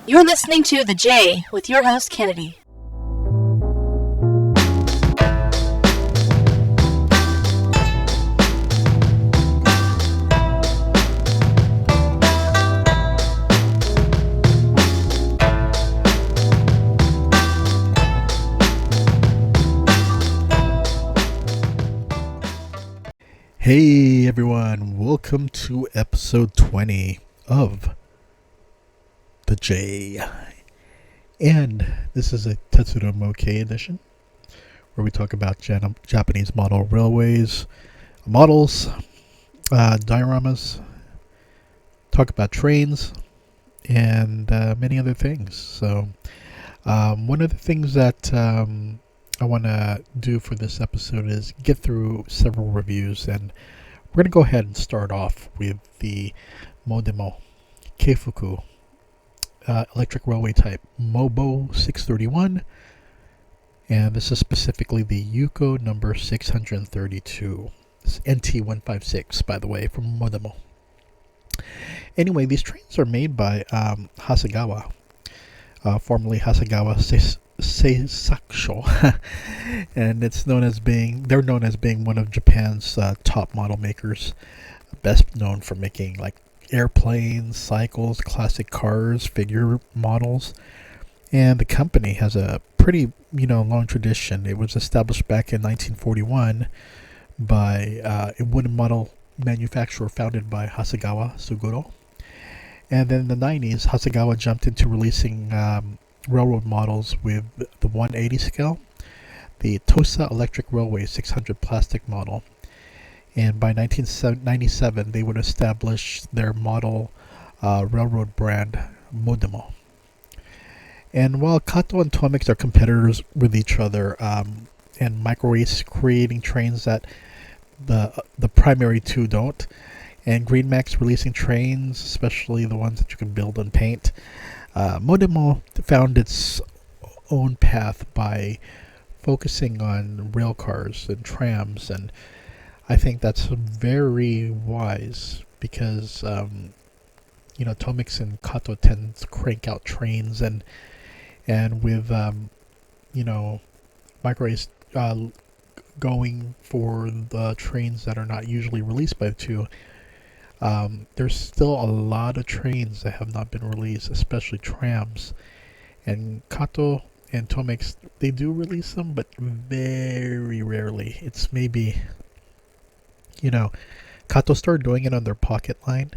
You're listening to The J with your host, Kennedy. Hey everyone, welcome to episode 20 of The J. And this is a Tetsudo Mokei edition where we talk about Japanese model railways, models, dioramas, talk about trains, and many other things. So one of the things that I want to do for this episode is get through several reviews, and we're going to go ahead and start off with the Modemo Keifuku electric railway type MOBO 631, and this is specifically the Yuko number 632. It's NT156, by the way, from Modemo. Anyway, these trains are made by Hasegawa, formerly Hasegawa Seisakusho, and they're known as being one of Japan's top model makers, best known for making like airplanes, cycles, classic cars, figure models. And the company has a pretty long tradition. It was established back in 1941 by a wooden model manufacturer founded by Hasegawa Suguro. And then in the 90s, Hasegawa jumped into releasing railroad models with the 180 scale, the Tosa Electric Railway 600 plastic model, and by 1997 they would establish their model railroad brand Modemo. And while KATO and TOMIX are competitors with each other, and Micro-Ace creating trains that the primary two don't, and Greenmax releasing trains, especially the ones that you can build and paint, Modemo found its own path by focusing on rail cars and trams, and I think that's very wise because TOMIX and KATO tend to crank out trains, and with Micro-Ace going for the trains that are not usually released by the two. There's still a lot of trains that have not been released, especially trams. And KATO and TOMIX, they do release them, but very rarely. It's maybe, KATO started doing it on their pocket line,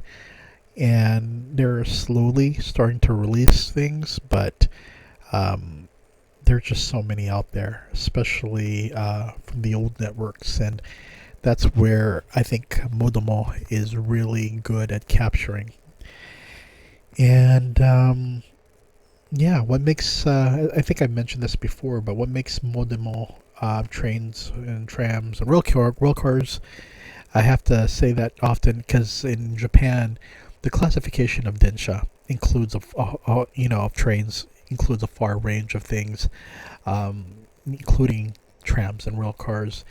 and they're slowly starting to release things, but there's just so many out there, especially from the old networks, and that's where I think Modemo is really good at capturing. And what makes I think I mentioned this before, but what makes Modemo trains and trams and rail cars, I have to say that often because in Japan, the classification of densha includes of trains includes a far range of things, including trams and rail cars,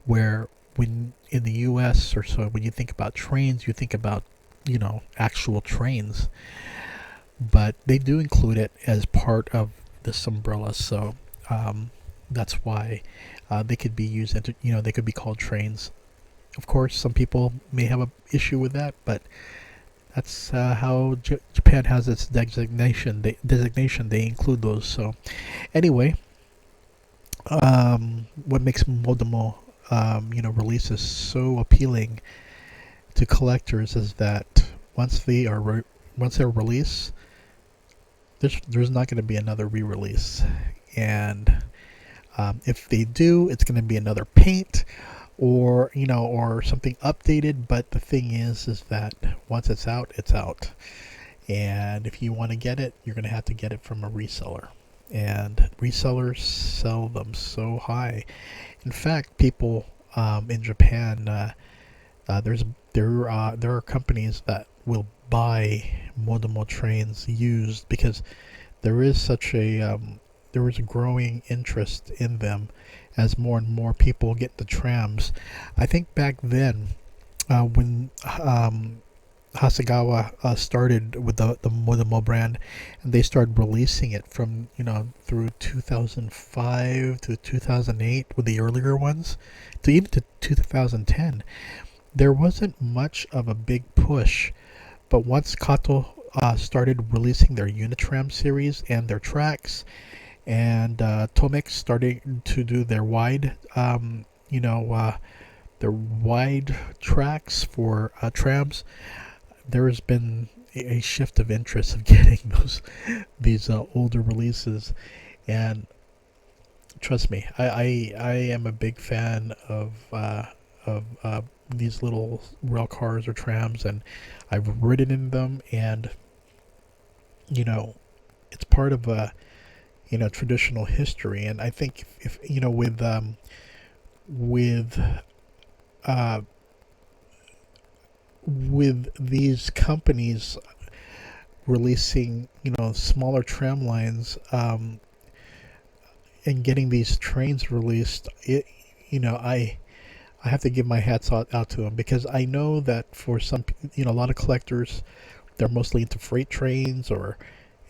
where when in the US or so, when you think about trains, you think about, actual trains. But they do include it as part of this umbrella. So that's why they could be used, they could be called trains. Of course, some people may have an issue with that, but that's how Japan has its designation. They include those. So anyway, what makes Modemo releases so appealing to collectors is that once they're released, there's not going to be another re-release, and if they do, it's going to be another paint or something updated. But the thing is that once it's out, and if you want to get it, you're going to have to get it from a reseller, and resellers sell them so high. In fact, people in Japan, there are companies that will buy Modemo trains used because there is a growing interest in them as more and more people get the trams. I think back then, when Hasegawa started with the Modemo brand, and they started releasing it from through 2005 to 2008 with the earlier ones, to even to 2010. There wasn't much of a big push, but once KATO started releasing their Unitram series and their tracks, and TOMIX started to do their wide, their wide tracks for trams, there has been a shift of interest of getting these older releases, and trust me, I am a big fan of these little rail cars or trams, and I've ridden in them, and it's part of a traditional history. And I think if with uh, with these companies releasing smaller tram lines, and getting these trains released, I have to give my hats out to them, because I know that for some a lot of collectors, they're mostly into freight trains or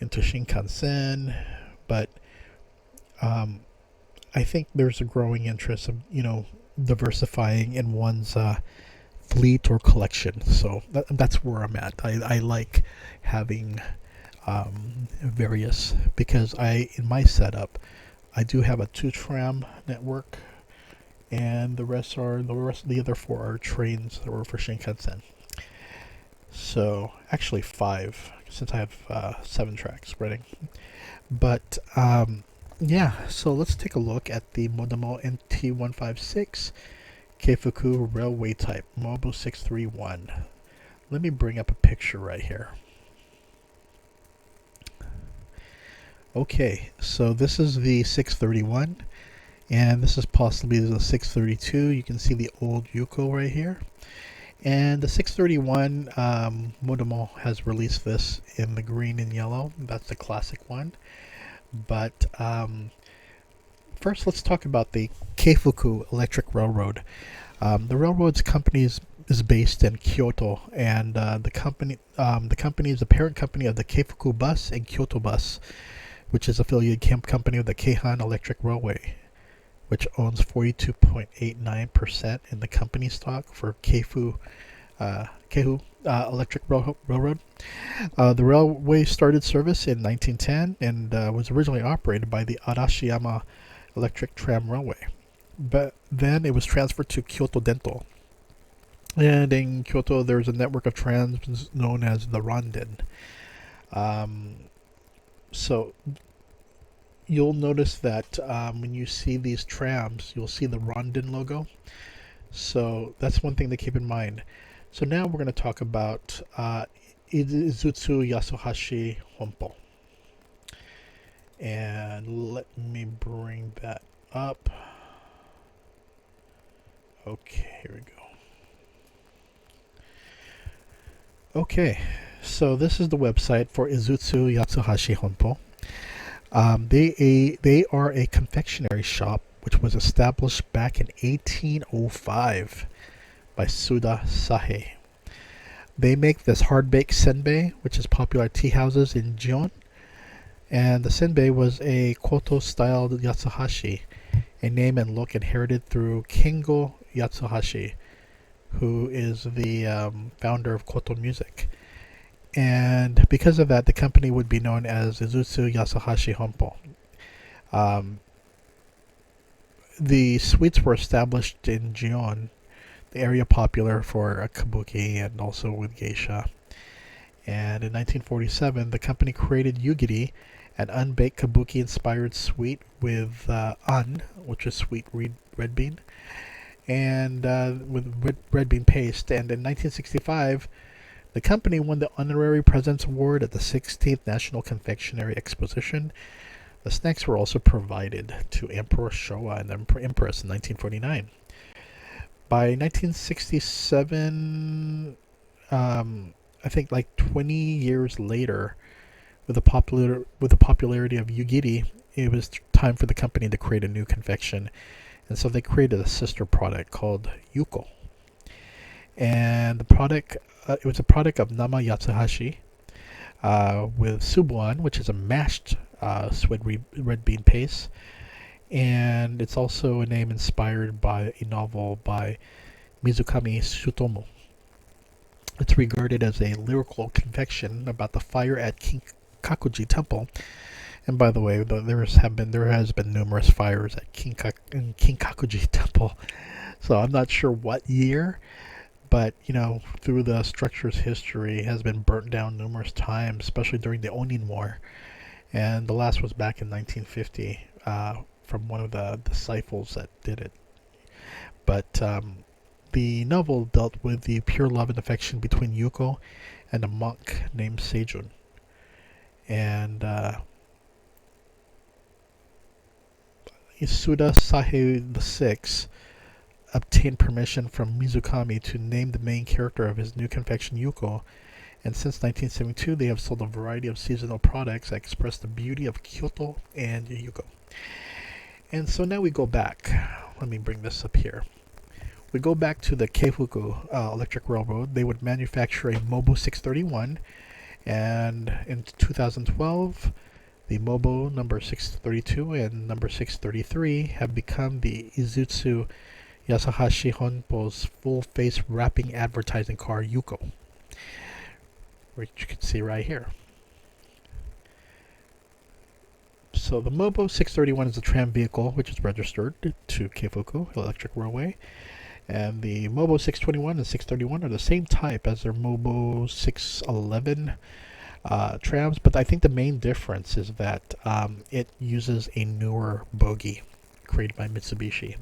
into Shinkansen, but I think there's a growing interest of diversifying in one's fleet or collection. So that's where I'm at. I like having various, because in my setup, I do have a 2 tram network, and the other 4 are trains that were for Shinkansen. So actually 5, since I have 7 tracks spreading. But yeah, so let's take a look at the Modemo NT156 Keifuku Railway Type MOBO 631. Let me bring up a picture right here. Okay, so this is the 631, and this is possibly the 632. You can see the old Yuko right here. And the 631, Modemo has released this in the green and yellow. That's the classic one. But first, let's talk about the Keifuku Electric Railroad. The railroad's company is based in Kyoto, and the company is the parent company of the Keifuku Bus and Kyoto Bus, which is affiliated company of the Keihan Electric Railway, which owns 42.89% in the company stock for Keifu Electric Railroad. The railway started service in 1910 and was originally operated by the Arashiyama Electric Tram Railway. But then it was transferred to Kyoto Dento. And in Kyoto, there's a network of trams known as the Rondon. So you'll notice that when you see these trams, you'll see the Rondon logo. So that's one thing to keep in mind. So now we're going to talk about Izutsu Yasuhashi Honpo. And let me bring that up. Okay, here we go. Okay, so this is the website for Izutsu Yasuhashi Honpo. They are a confectionery shop which was established back in 1805 by Suda Sahe. They make this hard-baked senbei, which is popular at tea houses in Gion. And the senbei was a Koto-styled yatsuhashi, a name and look inherited through Kengo Yatsuhashi, who is the founder of Koto music. And because of that, the company would be known as Izutsu Yasuhashi Honpo. The sweets were established in Gion, the area popular for kabuki and also with geisha. And in 1947, the company created yugiri, an unbaked kabuki-inspired sweet with which is sweet red bean, and with red bean paste. And in 1965, the company won the Honorary President's Award at the 16th National Confectionery Exposition. The snacks were also provided to Emperor Showa and the Empress in 1949. By 1967, I think like 20 years later, with the popularity of yugiri, it was time for the company to create a new confection, and so they created a sister product called Yuko. And the product, it was a product of Nama Yatsuhashi with Subuan, which is a mashed red bean paste. And it's also a name inspired by a novel by Mizukami Tsutomu. It's regarded as a lyrical confection about the fire at Kinkakuji Temple. And by the way, there has been numerous fires at Kinkakuji Temple. So I'm not sure what year, but through the structure's history, it has been burnt down numerous times, especially during the Onin War. And the last was back in 1950 from one of the disciples that did it. But the novel dealt with the pure love and affection between Yuko and a monk named Seijun. And Isuda Sahe VI obtained permission from Mizukami to name the main character of his new confection Yuko, and since 1972 they have sold a variety of seasonal products that express the beauty of Kyoto and Yuko. And so now we go back. Let me bring this up here. We go back to the Keifuku Electric Railroad. They would manufacture a MOBO 631, and in 2012, the MOBO number 632 and number 633 have become the Izutsu Yasuhashi Honpo's full-face wrapping advertising car Yuko, which you can see right here. So the MOBO 631 is a tram vehicle which is registered to Keifuku Electric Railway. And the MOBO 621 and 631 are the same type as their MOBO 611 trams, but I think the main difference is that it uses a newer bogie created by Mitsubishi.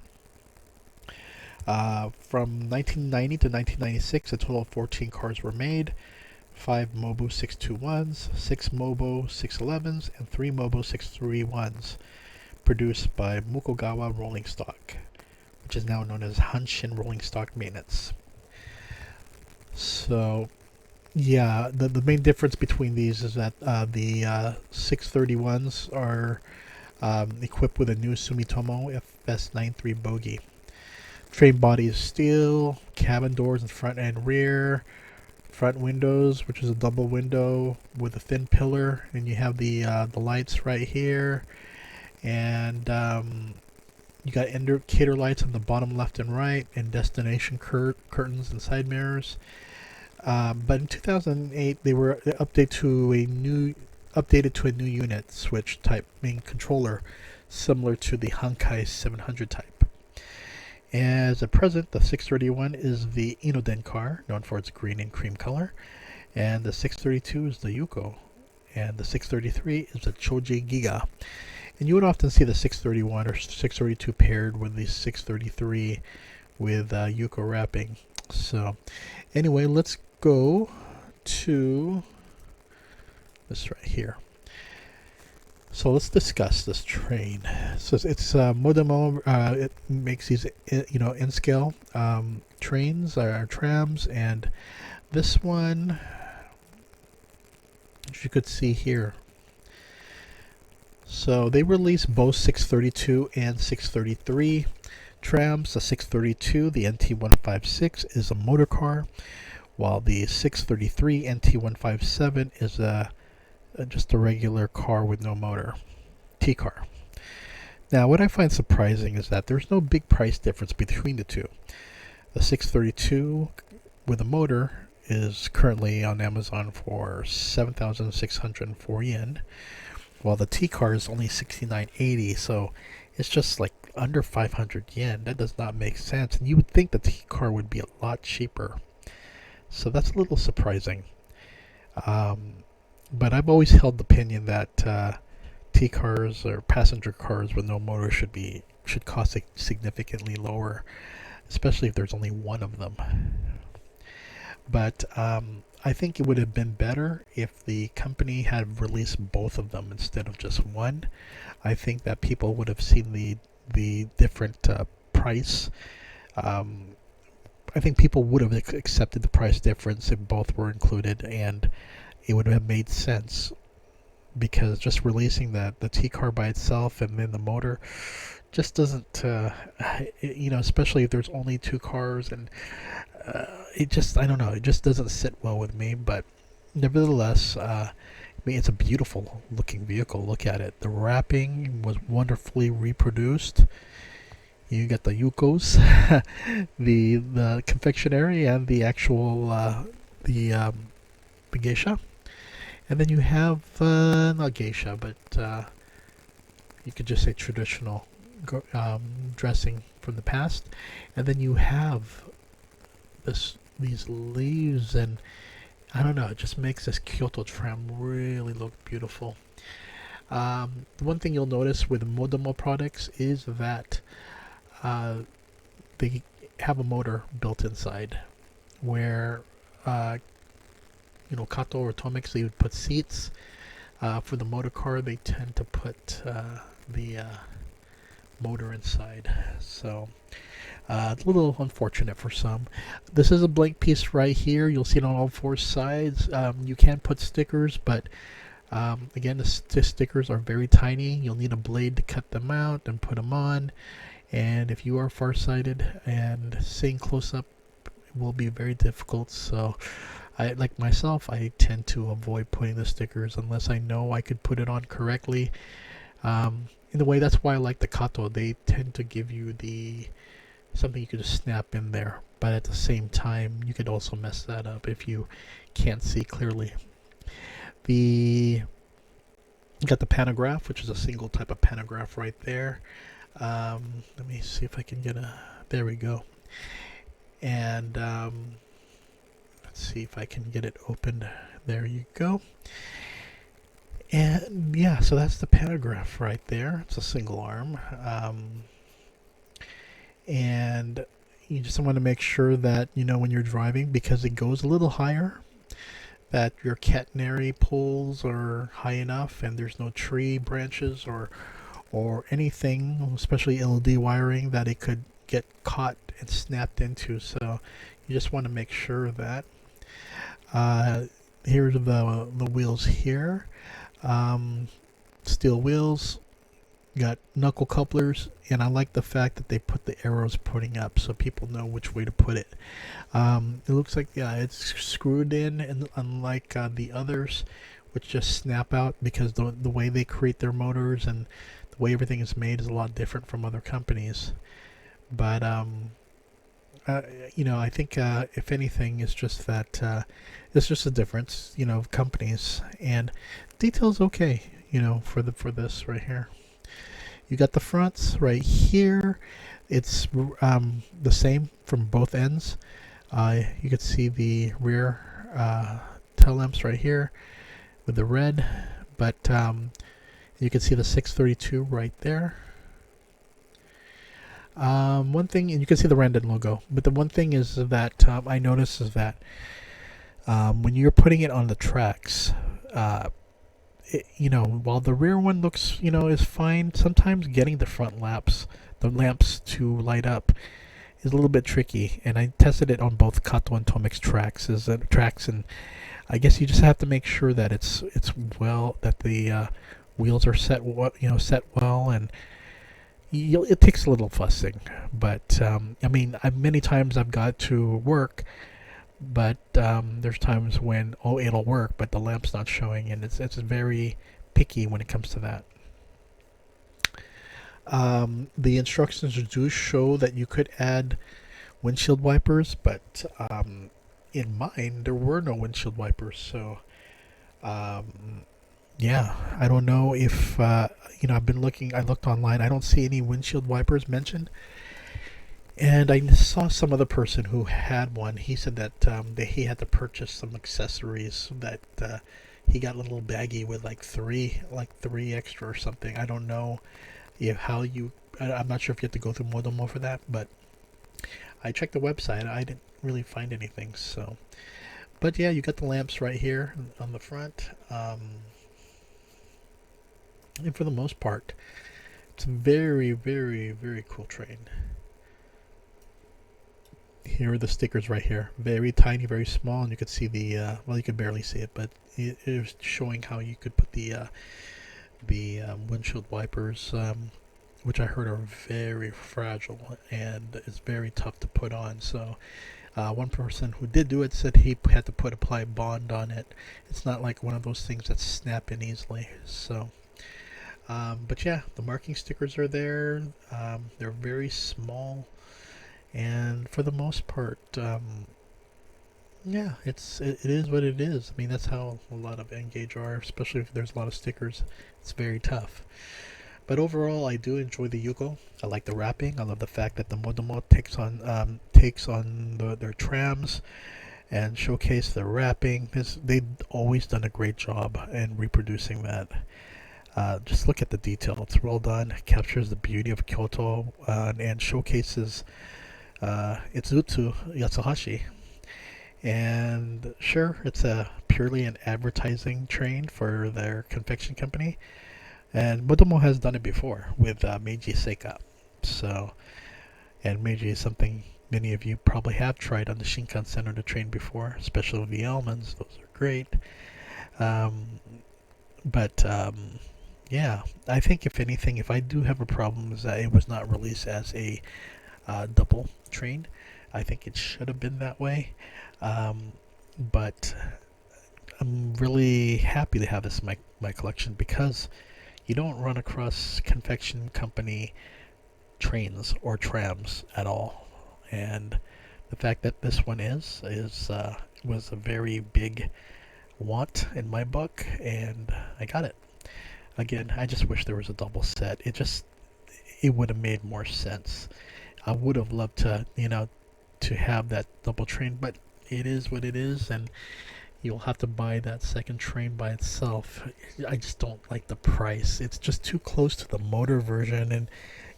From 1990 to 1996, a total of 14 cars were made. 5 MOBO 621s, 6 MOBO 611s, and 3 MOBO 631s, produced by Mukogawa Rolling Stock, which is now known as Hanshin Rolling Stock Maintenance. So, yeah, the main difference between these is that the 631s are equipped with a new Sumitomo FS93 bogie. Train body is steel, cabin doors in front and rear, front windows, which is a double window with a thin pillar, and you have the lights right here, and you got indicator lights on the bottom left and right, and destination curtains and side mirrors. But in 2008, they were updated to a new unit switch type main controller, similar to the Hankai 700 type. As at present, the 631 is the Inoden car, known for its green and cream color, and the 632 is the Yuko, and the 633 is the Choji Giga. And you would often see the 631 or 632 paired with the 633 with Yuko wrapping. So, anyway, let's go to this right here. So let's discuss this train. So it's Modemo. It makes these in-scale trains or trams, and this one, as you could see here. So they released both 632 and 633 trams. The 632, the NT156, is a motor car, while the 633 NT157 is just a regular car with no motor, T-car. Now, what I find surprising is that there's no big price difference between the two. The 632 with a motor is currently on Amazon for 7,604 yen, while the T-car is only 6,980, so it's just like under 500 yen. That does not make sense, and you would think the T-car would be a lot cheaper. So that's a little surprising. But I've always held the opinion that T-cars or passenger cars with no motor should cost significantly lower, especially if there's only one of them. But I think it would have been better if the company had released both of them instead of just one. I think that people would have seen the different price. I think people would have accepted the price difference if both were included, and it would have made sense, because just releasing the T-car by itself and then the motor just doesn't, especially if there's only two cars, and it just, I don't know, it just doesn't sit well with me. But nevertheless, I mean, it's a beautiful looking vehicle. Look at it. The wrapping was wonderfully reproduced. You got the Yukos, the confectionery, and the actual the geisha, and then you have not geisha, but you could just say traditional dressing from the past, and then you have these leaves, and I don't know, it just makes this Kyoto tram really look beautiful. The one thing you'll notice with Modemo products is that they have a motor built inside, where KATO or TOMIX, they would put seats. For the motor car, they tend to put the motor inside. So it's a little unfortunate for some. This is a blank piece right here. You'll see it on all four sides. You can put stickers, but again, the stickers are very tiny. You'll need a blade to cut them out and put them on. And if you are farsighted, and seeing close up will be very difficult. So like myself, I tend to avoid putting the stickers unless I know I could put it on correctly. In a way, that's why I like the KATO. They tend to give you something you could just snap in there, but at the same time, you could also mess that up if you can't see clearly. You got the pantograph, which is a single type of pantograph right there. Let me see if I can get there we go. And let's see if I can get it opened. There you go. And yeah, so that's the pantograph right there. It's a single arm. And you just want to make sure that, when you're driving, because it goes a little higher, that your catenary poles are high enough and there's no tree branches or anything, especially LED wiring, that it could get caught and snapped into. So you just want to make sure of that. Here's the wheels here. Steel wheels, got knuckle couplers, and I like the fact that they put the arrows pointing up so people know which way to put it. It looks like, yeah, it's screwed in, and unlike the others, which just snap out, because the way they create their motors and the way everything is made is a lot different from other companies. But I think if anything, it's just that it's just a difference, of companies, and detail's okay, for this right here. You got the fronts right here. It's the same from both ends. You can see the rear tail lamps right here with the red, but you can see the 632 right there. One thing, and you can see the Randon logo, but the one thing is that I noticed is that when you're putting it on the tracks, while the rear one looks, is fine, sometimes getting the lamps to light up is a little bit tricky. And I tested it on both KATO and TOMIX tracks, and I guess you just have to make sure that it's well, that the wheels are set well, and it takes a little fussing. But many times I've got to work, but there's times when it'll work, but the lamp's not showing, and it's very picky when it comes to that. The instructions do show that you could add windshield wipers, but in mine there were no windshield wipers. So yeah, I don't know if I've been looking. I looked online. I don't see any windshield wipers mentioned. And I saw some other person who had one. He said that he had to purchase some accessories, that he got a little baggie with like three extra or something. I don't know I'm not sure if you have to go through Modemo for that, but I checked the website. I didn't really find anything. So, but yeah, you got the lamps right here on the front, and for the most part, it's a very, very, very cool train. Here are the stickers right here. Very tiny, very small, and you could see the you could barely see it, but it is showing how you could put the windshield wipers, which I heard are very fragile and it's very tough to put on. So One person who did do it said he had to apply bond on it. It's not like one of those things that snap in easily. So, but yeah, the marking stickers are there. They're very small, and for the most part, yeah, it is what it is. I mean, that's how a lot of Engage are, especially if there's a lot of stickers. It's very tough. But overall, I do enjoy the Yuko. I like the wrapping. I love the fact that the Modemo takes on their trams and showcase their wrapping. They've always done a great job in reproducing that. Just look at the detail. It's well done. It captures the beauty of Kyoto and showcases Itsutsu Yatsuhashi. And sure, it's a purely an advertising train for their confection company. And Modemo has done it before with Meiji Seika. So, and Meiji is something many of you probably have tried on the Shinkansen or the train before, especially the almonds. Those are great. But yeah, I think if anything, if I do have a problem, is that it was not released as a double train. I think it should have been that way. But I'm really happy to have this in my collection because you don't run across confection company trains or trams at all. And the fact that this one was a very big want in my book, and I got it. Again, I just wish there was a double set. It would have made more sense. I would have loved to have that double train, but it is what it is, and you'll have to buy that second train by itself. I just don't like the price. It's just too close to the motor version, and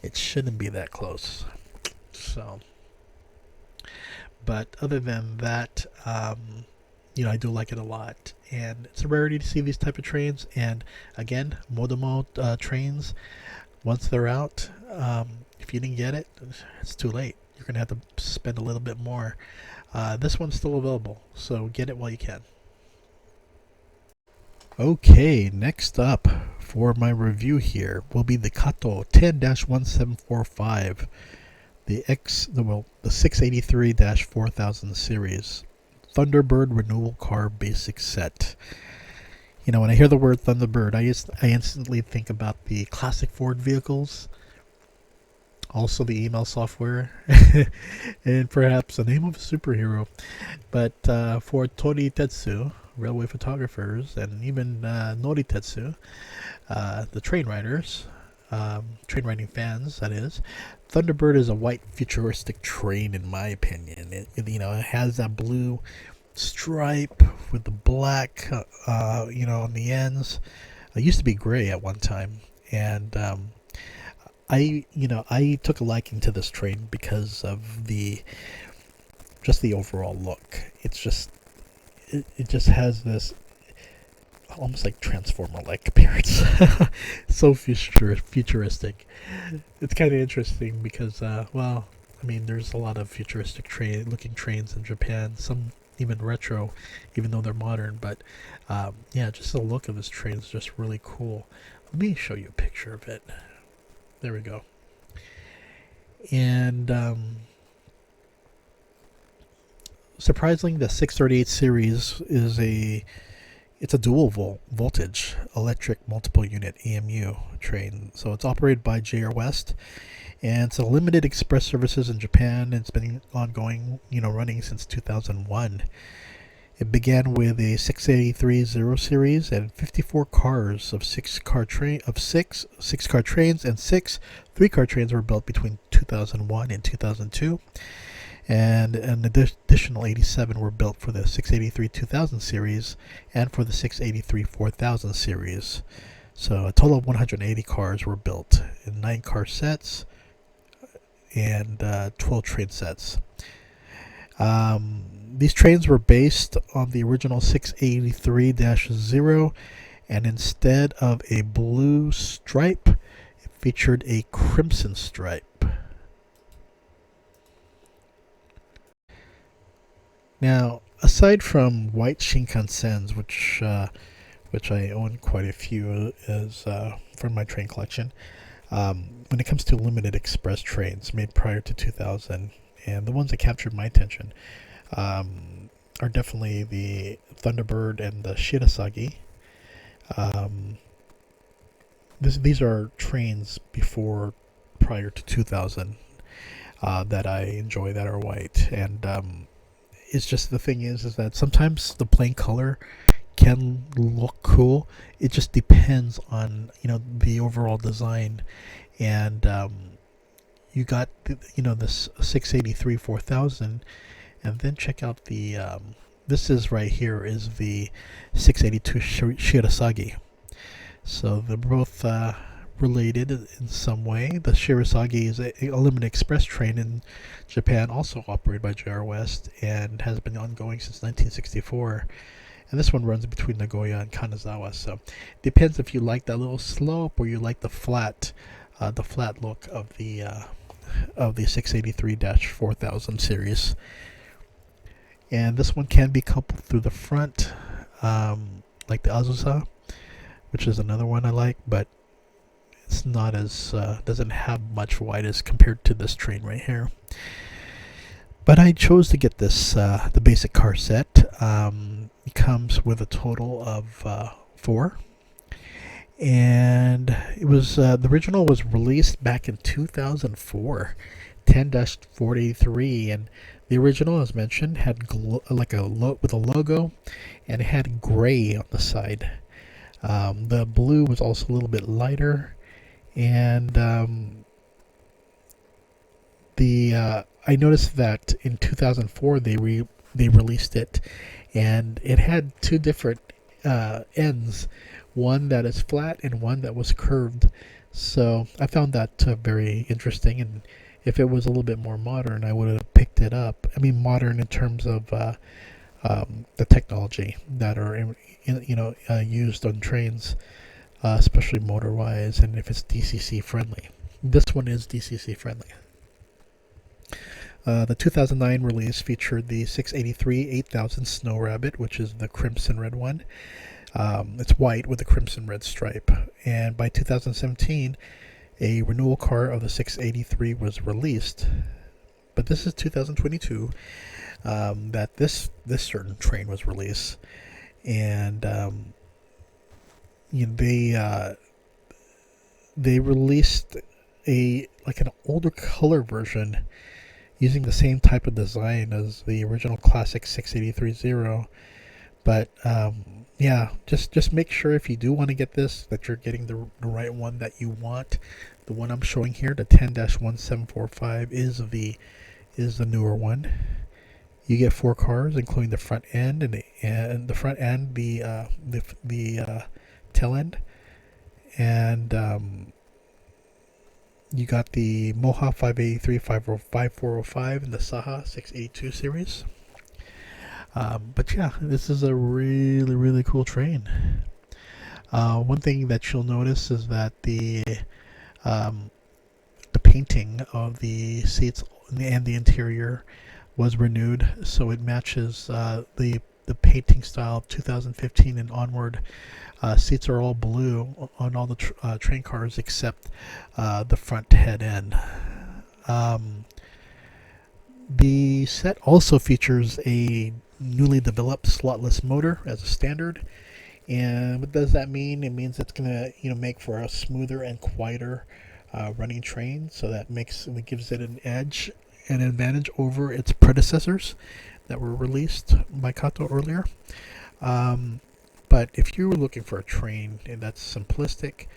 it shouldn't be that close. So, but other than that, I do like it a lot, and it's a rarity to see these type of trains. And again, Modemo trains, once they're out, if you didn't get it, it's too late. You're gonna have to spend a little bit more. This one's still available, so get it while you can. Okay, next up for my review here will be the KATO 10-1745, the 683-4000 series Thunderbird Renewal Car Basic Set. When I hear the word Thunderbird, I instantly think about the classic Ford vehicles, also the email software, and perhaps the name of a superhero. But for Toritetsu, railway photographers, and even Noritetsu, the train riders, train riding fans, that is, Thunderbird is a white futuristic train, in my opinion. It has that blue stripe with the black, on the ends. It used to be gray at one time, and I took a liking to this train because of the overall look. It just has this almost like Transformer-like appearance. So futuristic. It's kind of interesting because, there's a lot of futuristic looking trains in Japan. Some even retro, even though they're modern. But just the look of this train is just really cool. Let me show you a picture of it. There we go. And surprisingly, the 638 series it's a dual voltage electric multiple unit EMU train. So it's operated by JR West, and it's a limited express services in Japan. It's been ongoing, running since 2001. It began with a 683 Zero series and 54 cars of six car trains, and 6 3-car trains were built between 2001 and 2002. And an additional 87 were built for the 683-2000 series and for the 683-4000 series. So a total of 180 cars were built in 9 car sets and 12 train sets. These trains were based on the original 683-0, and instead of a blue stripe, it featured a crimson stripe. Now, aside from white Shinkansens, which I own quite a few as from my train collection, when it comes to limited express trains made prior to 2000, and the ones that captured my attention, are definitely the Thunderbird and the Shirasagi. Um, these are trains prior to 2000 that I enjoy that are white, and it's just the thing is that sometimes the plain color can look cool. It just depends on the overall design, and you got this 683 4000, and then check out the this is right here is the 682 Shirasagi. So they're both related in some way. The Shirasagi is a limited express train in Japan, also operated by JR West, and has been ongoing since 1964. And this one runs between Nagoya and Kanazawa. So depends if you like that little slope or you like the flat look of the 683-4000 series. And this one can be coupled through the front, like the Azusa, which is another one I like, but it's not as doesn't have much white as compared to this train right here. But I chose to get this the basic car set. It comes with a total of 4, and it was the original was released back in 2004, 10-483, and the original, as mentioned, had with a logo, and it had gray on the side. The blue was also a little bit lighter, and I noticed that in 2004 they released it, and it had two different ends, one that is flat and one that was curved. So I found that very interesting, and if it was a little bit more modern, I would have picked it up. I mean, modern in terms of the technology that are used on trains, especially motor-wise, and if it's DCC friendly. This one is DCC friendly. The 2009 release featured the 683-8000 Snow Rabbit, which is the crimson red one. It's white with a crimson red stripe. And by 2017, a renewal car of the 683 was released. But this is 2022 that this certain train was released, and they released an older color version using the same type of design as the original classic 683-0. But just make sure if you do want to get this that you're getting the right one that you want. The one I'm showing here, the 10-1745, is the newer one. You get 4 cars, including the front end and the front end, the tail end, and you got the Moha 583, 405, and the Saha 682 series. But yeah, this is a really, really cool train. One thing that you'll notice is that the painting of the seats and the interior was renewed, so it matches the painting style of 2015 and onward. Seats are all blue on all the train cars except the front head end. The set also features a newly developed slotless motor as a standard. And what does that mean? It means it's going to make for a smoother and quieter running train, so it gives it an advantage over its predecessors that were released by KATO earlier. But if you were looking for a train that's simplistic,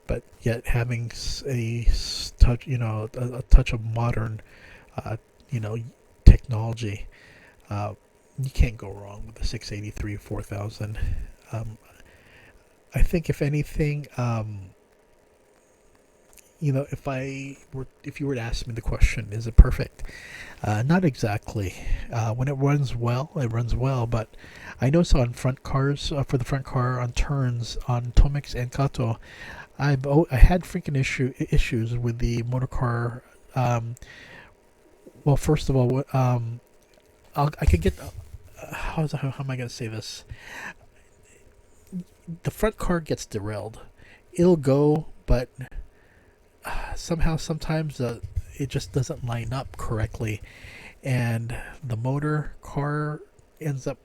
but yet having a touch, a touch of modern, technology, you can't go wrong with the 683-4000. I think if anything, if you were to ask me the question, is it perfect? Not exactly. When it runs well, but I noticed on front cars, for the front car on turns on TOMIX and KATO, I had freaking issues with the motor car. Well, first of all, I could get. How am I going to say this? The front car gets derailed. It'll go, but sometimes it just doesn't line up correctly, and the motor car ends up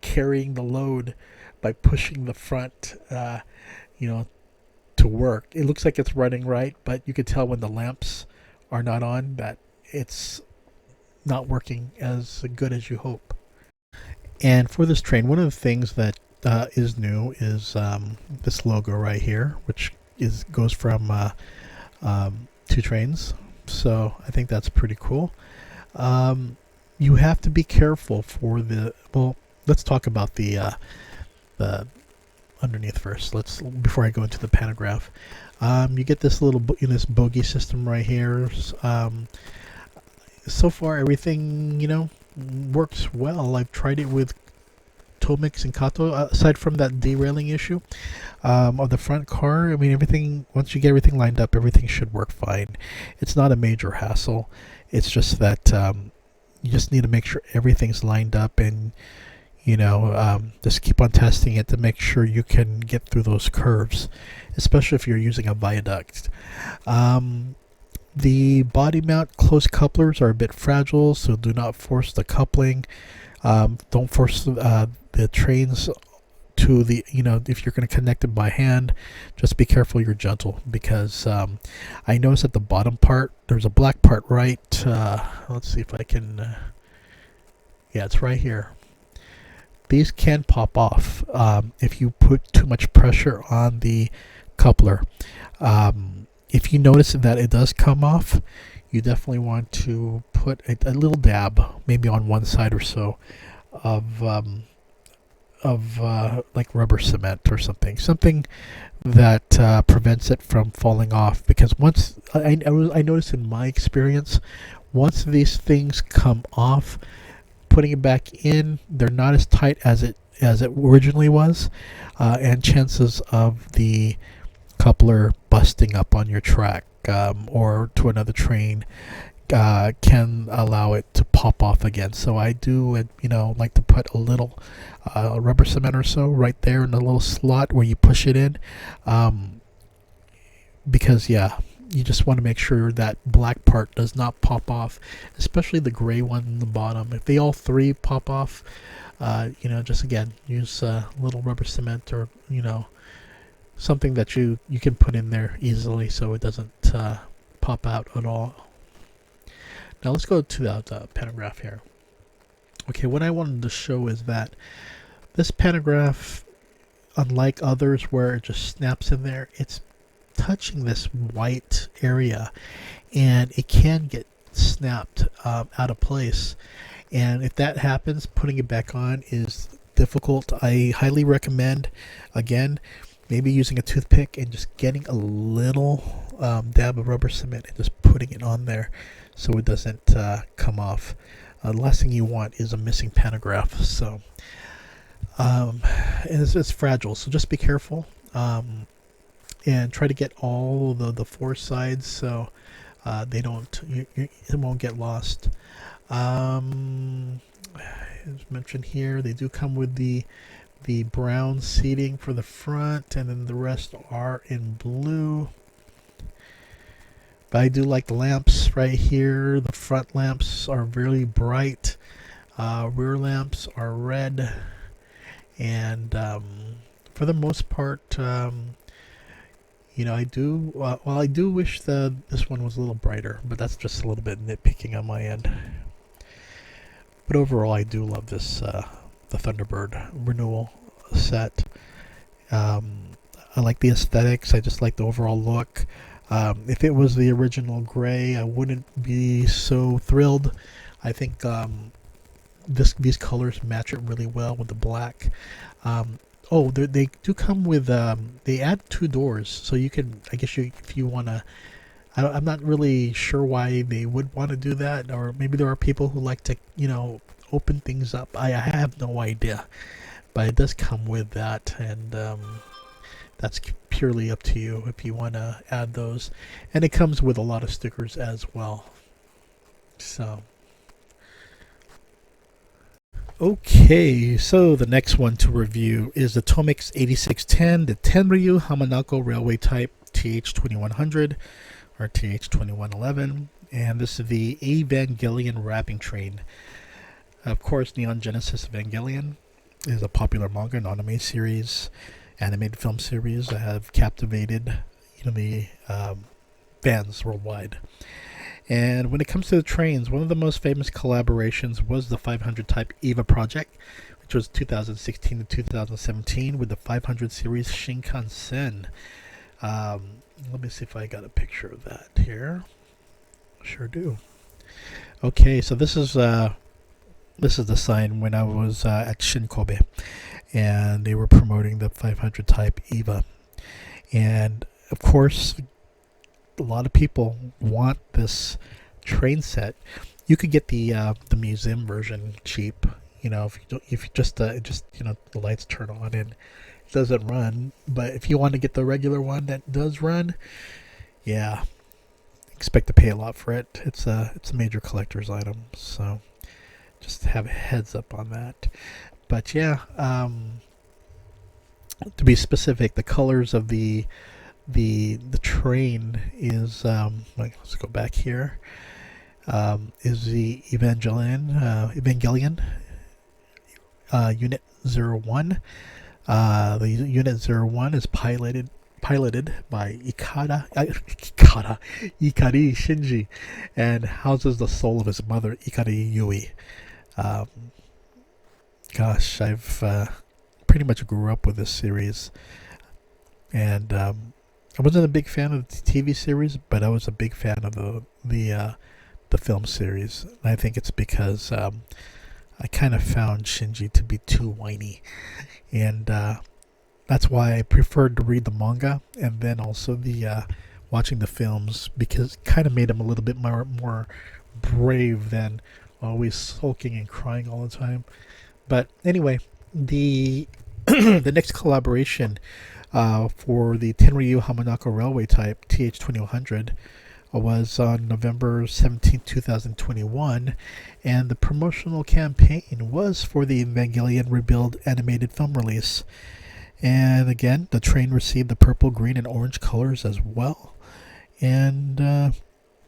carrying the load by pushing the front, you know, to work. It looks like it's running right, but you can tell when the lamps are not on that it's not working as good as you hope. And for this train, one of the things that is new is this logo right here, which goes from two trains. So I think that's pretty cool. You have to be careful for the, well, let's talk about the underneath first. Before I go into the pantograph. You get this little this bogey system right here. So far everything, works well. I've tried it with TOMIX and KATO, aside from that derailing issue of the front car. I mean, everything, once you get everything lined up, everything should work fine. It's not a major hassle. It's just that you just need to make sure everything's lined up, and just keep on testing it to make sure you can get through those curves, especially if you're using a viaduct. The body mount closed couplers are a bit fragile, so do not force the coupling. Don't force the trains to the, if you're going to connect it by hand, just be careful you're gentle, because I noticed at the bottom part, there's a black part right, let's see if I can, yeah, it's right here. These can pop off if you put too much pressure on the coupler. If you notice that it does come off, you definitely want to put a little dab, maybe on one side or so, of like rubber cement or something that prevents it from falling off. Because once I noticed in my experience, once these things come off, putting it back in, they're not as tight as it originally was, and chances of the coupler busting up on your track or to another train can allow it to pop off again. So I do like to put a little rubber cement or so right there in the little slot where you push it in, because you just want to make sure that black part does not pop off, especially the gray one in the bottom. If they all three pop off, just again use a little rubber cement, or something that you can put in there easily so it doesn't pop out at all. Now let's go to the pantograph here. Okay, what I wanted to show is that this pantograph, unlike others where it just snaps in there, it's touching this white area, and it can get snapped out of place. And if that happens, putting it back on is difficult. I highly recommend, again, maybe using a toothpick and just getting a little dab of rubber cement and just putting it on there so it doesn't come off. The last thing you want is a missing pantograph. So and it's fragile, so just be careful, and try to get all the four sides so they don't, it won't get lost. As mentioned here, they do come with the brown seating for the front, and then the rest are in blue. But I do like the lamps right here. The front lamps are really bright. Rear lamps are red, and for the most part, I do I do wish this one was a little brighter, but that's just a little bit nitpicking on my end. But overall, I do love this the Thunderbird Renewal set. I like the aesthetics. I just like the overall look. If it was the original gray, I wouldn't be so thrilled. I think these colors match it really well with the black. They do come with they add two doors, so you can, I guess, if you want to, I'm not really sure why they would want to do that, or maybe there are people who like to open things up. I have no idea, but it does come with that, and that's purely up to you if you want to add those. And it comes with a lot of stickers as well. So okay, so the next one to review is the TOMIX 8610, the Tenryu Hamanako Railway Type TH2100 or TH2111. and this is the Evangelion wrapping train. Of course, Neon Genesis Evangelion is a popular manga and anime series, animated film series that have captivated the fans worldwide. And when it comes to the trains, one of the most famous collaborations was the 500 type EVA project, which was 2016 to 2017 with the 500 series Shinkansen. Let me see if I got a picture of that here. Sure do. Okay, so this is the sign when I was at Shinkobe, and they were promoting the 500 type EVA. And of course, a lot of people want this train set. You could get the museum version cheap. If you just the lights turn on and it doesn't run. But if you want to get the regular one that does run, yeah, expect to pay a lot for it. It's a major collector's item, so just have a heads up on that. But yeah, to be specific, the colors of the train is let's go back here. Is the Evangelion Unit 01. The Unit 01 is piloted by Ikari Shinji, and houses the soul of his mother, Ikari Yui. Gosh, I've pretty much grew up with this series, and I wasn't a big fan of the TV series, but I was a big fan of the film series. And I think it's because I kind of found Shinji to be too whiny, and that's why I preferred to read the manga and then also the watching the films, because it kind of made him a little bit more brave than always sulking and crying all the time. But anyway, the the next collaboration for the Tenryu Hamanako Railway type TH2100 was on November 17, 2021, and the promotional campaign was for the Evangelion Rebuild animated film release. And again, the train received the purple, green, and orange colors as well. And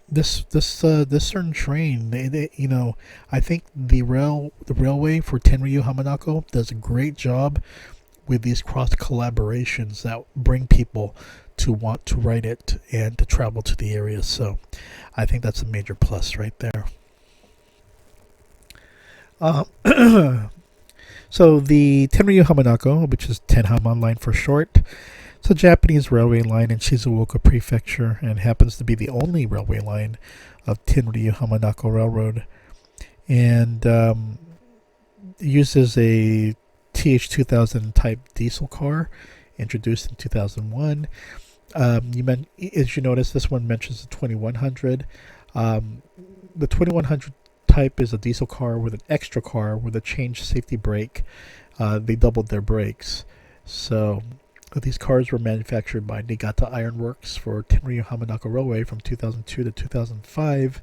this certain train, I think the railway for Tenryu Hamanako does a great job with these cross collaborations that bring people to want to ride it and to travel to the area. So I think that's a major plus right there. So the Tenryu Hamanako, which is Tenhaman line for short, it's a Japanese railway line in Shizuoka Prefecture and happens to be the only railway line of Tenryu Hamanako Railroad, and uses a TH2000 type diesel car introduced in 2001. As you notice, this one mentions the 2100. The 2100 type is a diesel car with an extra car with a changed safety brake. They doubled their brakes. So these cars were manufactured by Niigata Iron Works for Tenryu Hamanako Railway from 2002 to 2005,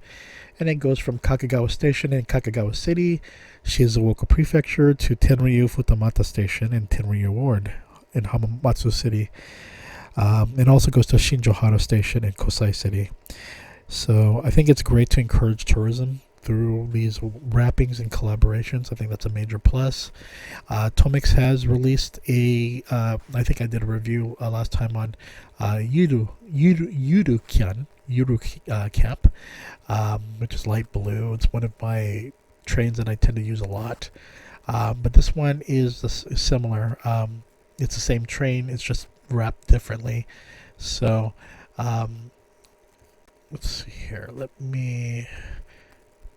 and it goes from Kakagawa Station in Kakagawa City, Shizuoka Prefecture, to Tenryu Futamata Station in Tenryu Ward in Hamamatsu City. It also goes to Shinjohara Station in Kosai City. So I think it's great to encourage tourism through these wrappings and collaborations. I think that's a major plus. TOMIX has released I think I did a review last time on Yuru Cap, which is light blue. It's one of my trains that I tend to use a lot. But this one is similar. It's the same train, it's just wrapped differently. So let's see here. Let me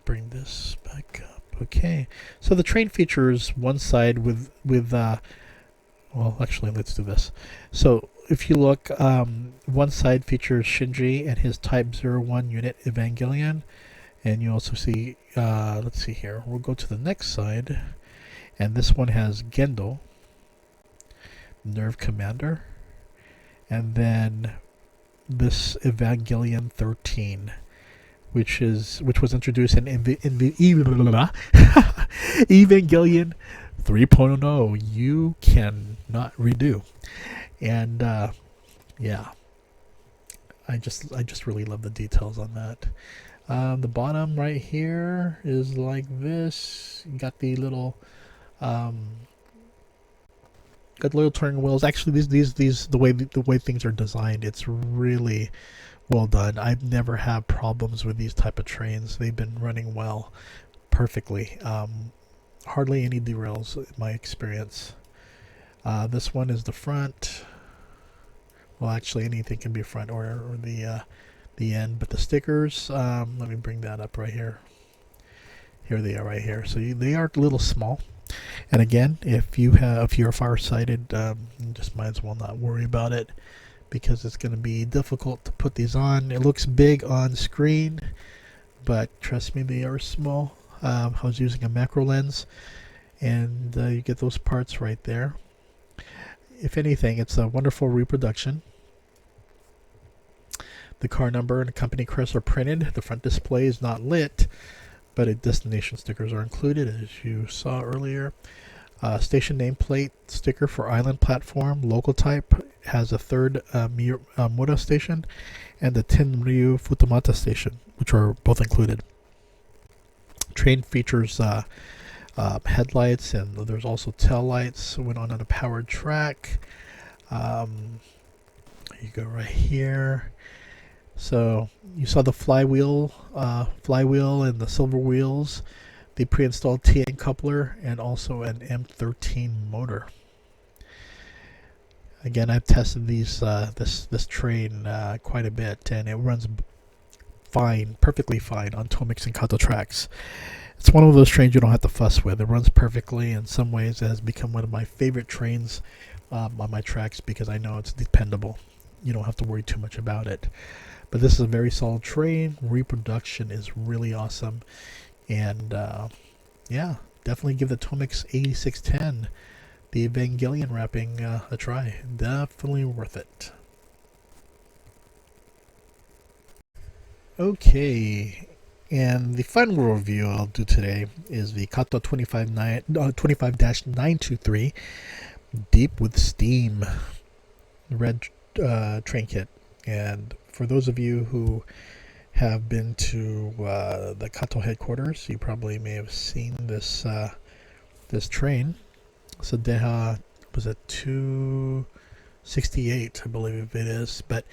bring this back up. Okay, so the train features one side with well, actually, let's do this. So if you look, one side features Shinji and his Type 01 unit Evangelion, and you also see, let's see here, we'll go to the next side, and this one has Gendo, Nerve Commander, and then this Evangelion 13, which was introduced in Evangelion 3.0. You cannot redo, and yeah, I just really love the details on that. The bottom right here is like this. You got the little turning wheels. Actually, these the way things are designed, it's really well done. I've never had problems with these type of trains. They've been running well, perfectly. Hardly any derails in my experience. This one is the front. Well, actually, anything can be front or the end. But the stickers, let me bring that up right here. Here they are right here. So they are a little small. And again, if you're farsighted, you just might as well not worry about it, because it's going to be difficult to put these on. It looks big on screen, but trust me, they are small. I was using a macro lens, and you get those parts right there. If anything, it's a wonderful reproduction. The car number and company crest are printed. The front display is not lit, but destination stickers are included, as you saw earlier. Station nameplate sticker for island platform. Local type has a third Mura station and the Tenryu Futamata station, which are both included. Train features headlights, and there's also tail lights. Went on a powered track. You go right here. So you saw the flywheel and the silver wheels, the pre-installed TN coupler, and also an M13 motor. Again, I've tested this train quite a bit, and it runs fine, perfectly fine on TOMIX and KATO tracks. It's one of those trains you don't have to fuss with. It runs perfectly. In some ways, it has become one of my favorite trains on my tracks, because I know it's dependable. You don't have to worry too much about it. But this is a very solid train. Reproduction is really awesome. And yeah, definitely give the TOMIX 8610, the Evangelion wrapping, a try. Definitely worth it. Okay, and the final review I'll do today is the KATO 25-923 Deep with Steam red train kit. And for those of you who have been to the KATO headquarters, you probably may have seen this train. So Deha was at 268, I believe it is. But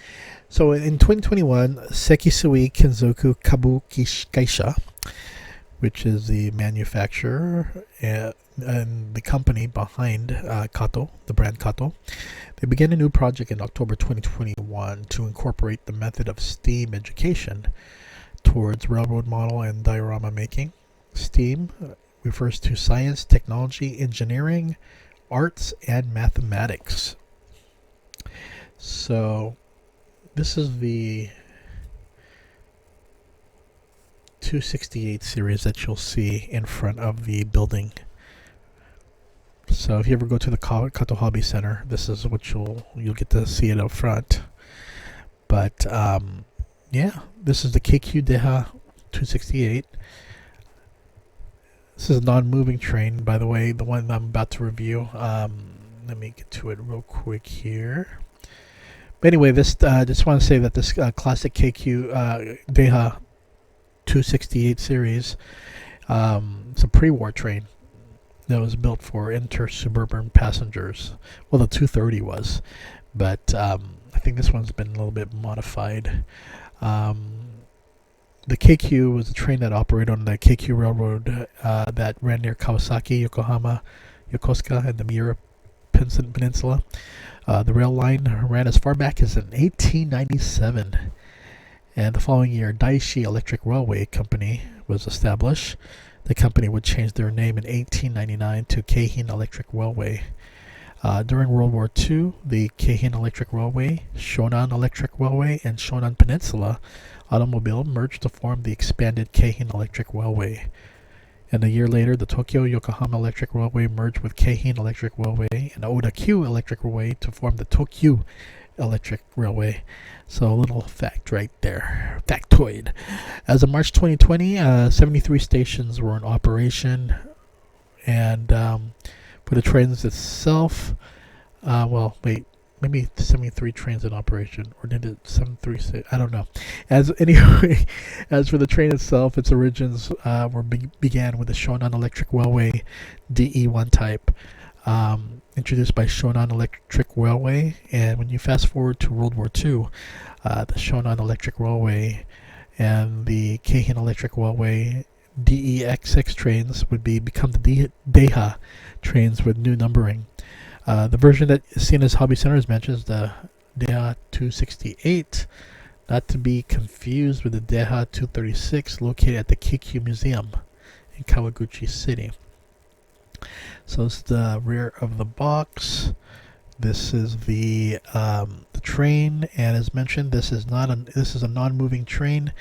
so in 2021, Sekisui Kenzoku Kabuki Kaisha, which is the manufacturer and the company behind KATO, the brand KATO, they began a new project in October 2021 to incorporate the method of STEAM education towards railroad model and diorama making. STEAM refers to science, technology, engineering, arts, and mathematics. So this is the 268 series that you'll see in front of the building. So if you ever go to the KATO Hobby Center, this is what you'll get to see it up front. But yeah, this is the KQ Deha 268. This is a non-moving train, by the way, the one I'm about to review. Let me get to it real quick here. But anyway, this just want to say that this classic KQ Deha 268 series, it's a pre-war train that was built for inter-suburban passengers. Well, the 230 was, but I think this one's been a little bit modified. The KQ was a train that operated on the KQ Railroad that ran near Kawasaki, Yokohama, Yokosuka, and the Miura Peninsula. The rail line ran as far back as in 1897. And the following year, Daiichi Electric Railway Company was established. The company would change their name in 1899 to Keihin Electric Railway. During World War II, the Keihin Electric Railway, Shonan Electric Railway, and Shonan Peninsula Automobile merged to form the expanded Keihin Electric Railway. And a year later, the Tokyo-Yokohama Electric Railway merged with Keihin Electric Railway and Oda-Q Electric Railway to form the Tokyu Electric Railway. So a little fact right there. Factoid. As of March 2020, 73 stations were in operation. And for the trains itself, well, wait. maybe 73 trains in operation, or did it 736? I don't know. As anyway, as for the train itself, its origins began with the Shonan Electric Railway DE1 type, introduced by Shonan Electric Railway. And when you fast forward to World War II, the Shonan Electric Railway and the Keihin Electric Railway DEX6 trains would become the Daiha trains with new numbering. The version that is seen as Hobby Centers mentions the Daiha 268, not to be confused with the Daiha 236 located at the Keifuku Museum in Kawaguchi City. So this is the rear of the box. This is the train, and as mentioned, this is a non-moving train.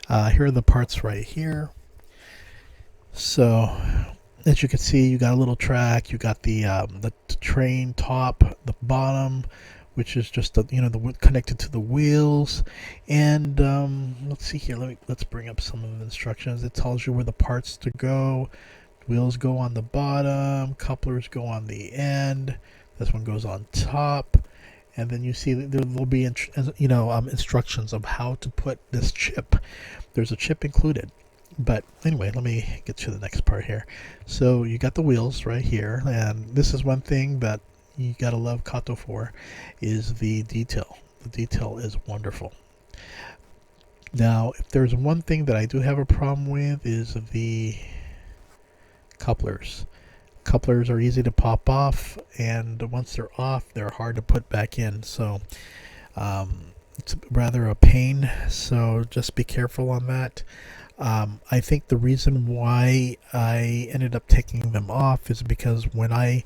Here are the parts right here. So, as you can see, you got a little track. You got the train top, the bottom, which is just the connected to the wheels. And let's see here. Let's bring up some of the instructions. It tells you where the parts to go. Wheels go on the bottom. Couplers go on the end. This one goes on top. And then you see there will be instructions of how to put this chip. There's a chip included. But anyway, let me get to the next part here. So you got the wheels right here, and this is one thing that you gotta love KATO for, is the detail. The detail is wonderful. Now, if there's one thing that I do have a problem with, is the couplers. Couplers are easy to pop off, and once they're off, they're hard to put back in. So it's rather a pain. So just be careful on that. I think the reason why I ended up taking them off is because when I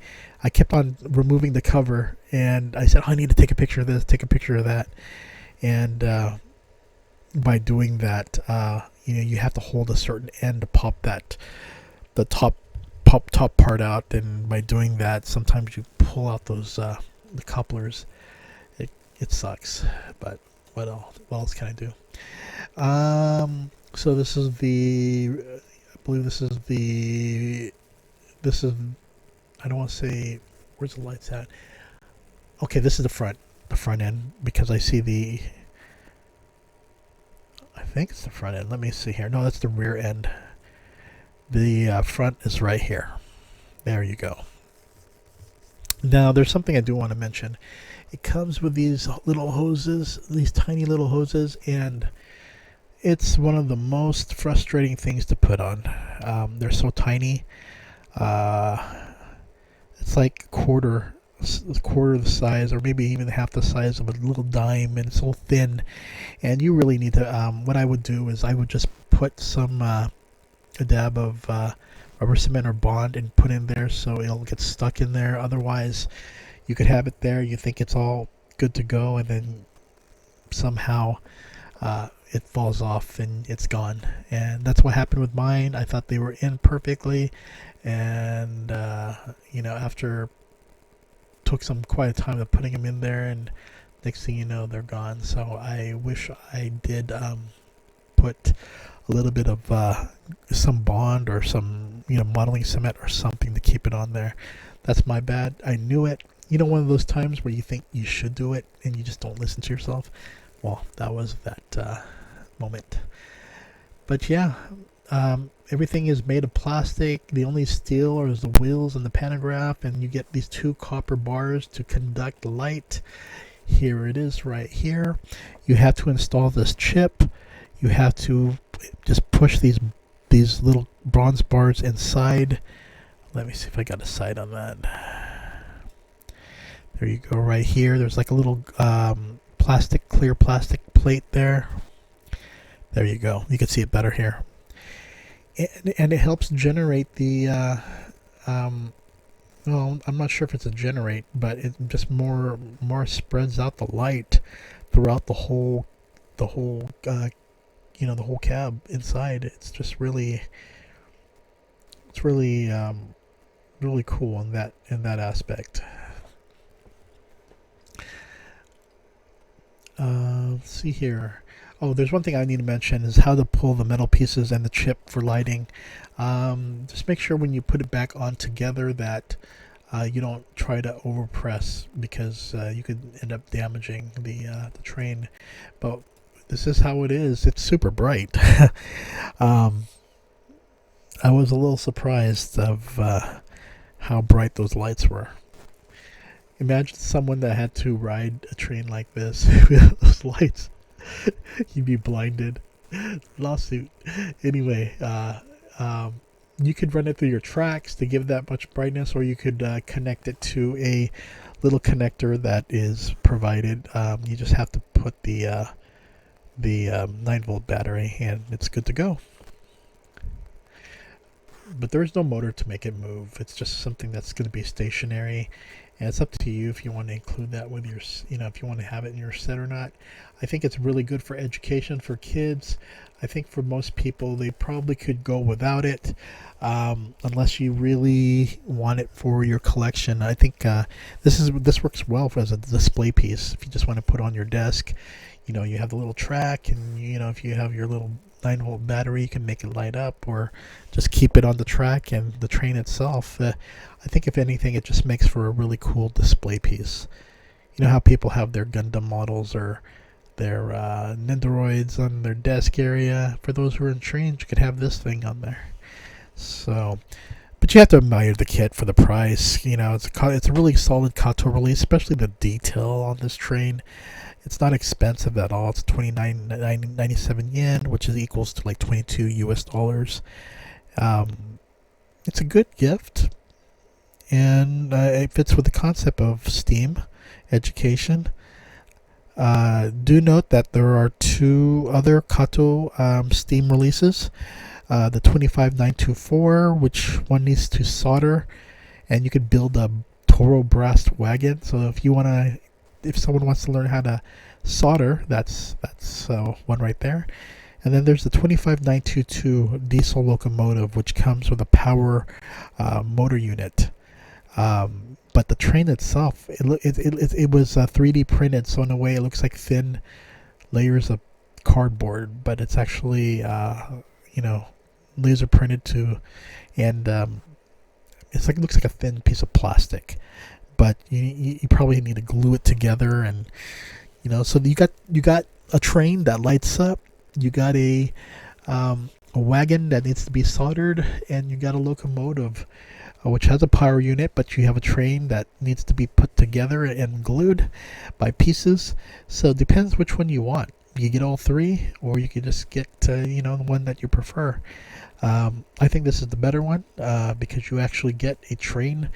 kept on removing the cover, and I said, I need to take a picture of this, take a picture of that. And by doing that, you have to hold a certain end to pop the top part out. And by doing that, sometimes you pull out those the couplers. It sucks, but what else can I do? So this is I believe this is I don't want to say, where's the lights at? Okay, this is the front end, because I see I think it's the front end. Let me see here. No, that's the rear end. The front is right here. There you go. Now, there's something I do want to mention. It comes with these little hoses, these tiny little hoses, and it's one of the most frustrating things to put on. They're so tiny. It's like a quarter of the size, or maybe even half the size of a little dime, and it's so thin. And you really need to, what I would do is I would just put a dab of rubber cement or Bond and put in there, so it'll get stuck in there. Otherwise, you could have it there, you think it's all good to go, and then somehow it falls off and it's gone. And that's what happened with mine. I thought they were in perfectly, and after took quite a time of putting them in there, and next thing you know, they're gone. So I wish I did put a little bit of some Bond or some modeling cement or something to keep it on there. That's my bad. I knew it. One of those times where you think you should do it and you just don't listen to yourself. Well, that was that moment. But yeah, everything is made of plastic. The only steel is the wheels and the pantograph, and you get these 2 copper bars to conduct light. Here it is right here. You have to install this chip. You have to just push these little bronze bars inside. Let me see if I got a sight on that. There you go, right here. There's like a little clear plastic plate there. There you go. You can see it better here. And it helps generate the well, I'm not sure if it's a generate, but it just more spreads out the light throughout the whole cab inside. It's just really really cool in that aspect. Let's see here. Oh, there's one thing I need to mention, is how to pull the metal pieces and the chip for lighting. Just make sure when you put it back on together that you don't try to overpress because you could end up damaging the train. But this is how it is. It's super bright. um, I was a little surprised of how bright those lights were. Imagine someone that had to ride a train like this with those lights. You'd be blinded. Lawsuit. Anyway, you could run it through your tracks to give that much brightness, or you could connect it to a little connector that is provided. You just have to put the 9-volt battery, and it's good to go. But there is no motor to make it move. It's just something that's going to be stationary, and it's up to you if you want to include that with your, if you want to have it in your set or not. I think it's really good for education for kids. I think for most people, they probably could go without it, unless you really want it for your collection. I think this works well as a display piece. If you just want to put on your desk, you have the little track, and if you have your little 9-volt battery, you can make it light up, or just keep it on the track and the train itself. I think if anything, it just makes for a really cool display piece. You know how people have their Gundam models or their Nendoroids on their desk area? For those who are in trains, you could have this thing on there. So, but you have to admire the kit for the price. It's a really solid KATO release, especially the detail on this train. It's not expensive at all. It's 29.97 yen, which is equals to like $22 US. It's a good gift, and it fits with the concept of STEAM education. Do note that there are 2 other KATO STEAM releases. The 25924, which one needs to solder, and you could build a Toro brass wagon. So if someone wants to learn how to solder, that's one right there. And then there's the 25922 diesel locomotive, which comes with a power motor unit. But the train itself, it was 3D printed, so in a way it looks like thin layers of cardboard, but it's actually laser printed too, and it looks like a thin piece of plastic. But you probably need to glue it together, and so you got a train that lights up, you got a wagon that needs to be soldered, and you got a locomotive which has a power unit, but you have a train that needs to be put together and glued by pieces. So it depends which one you want. You get all 3, or you can just get the one that you prefer. I think this is the better one because you actually get a train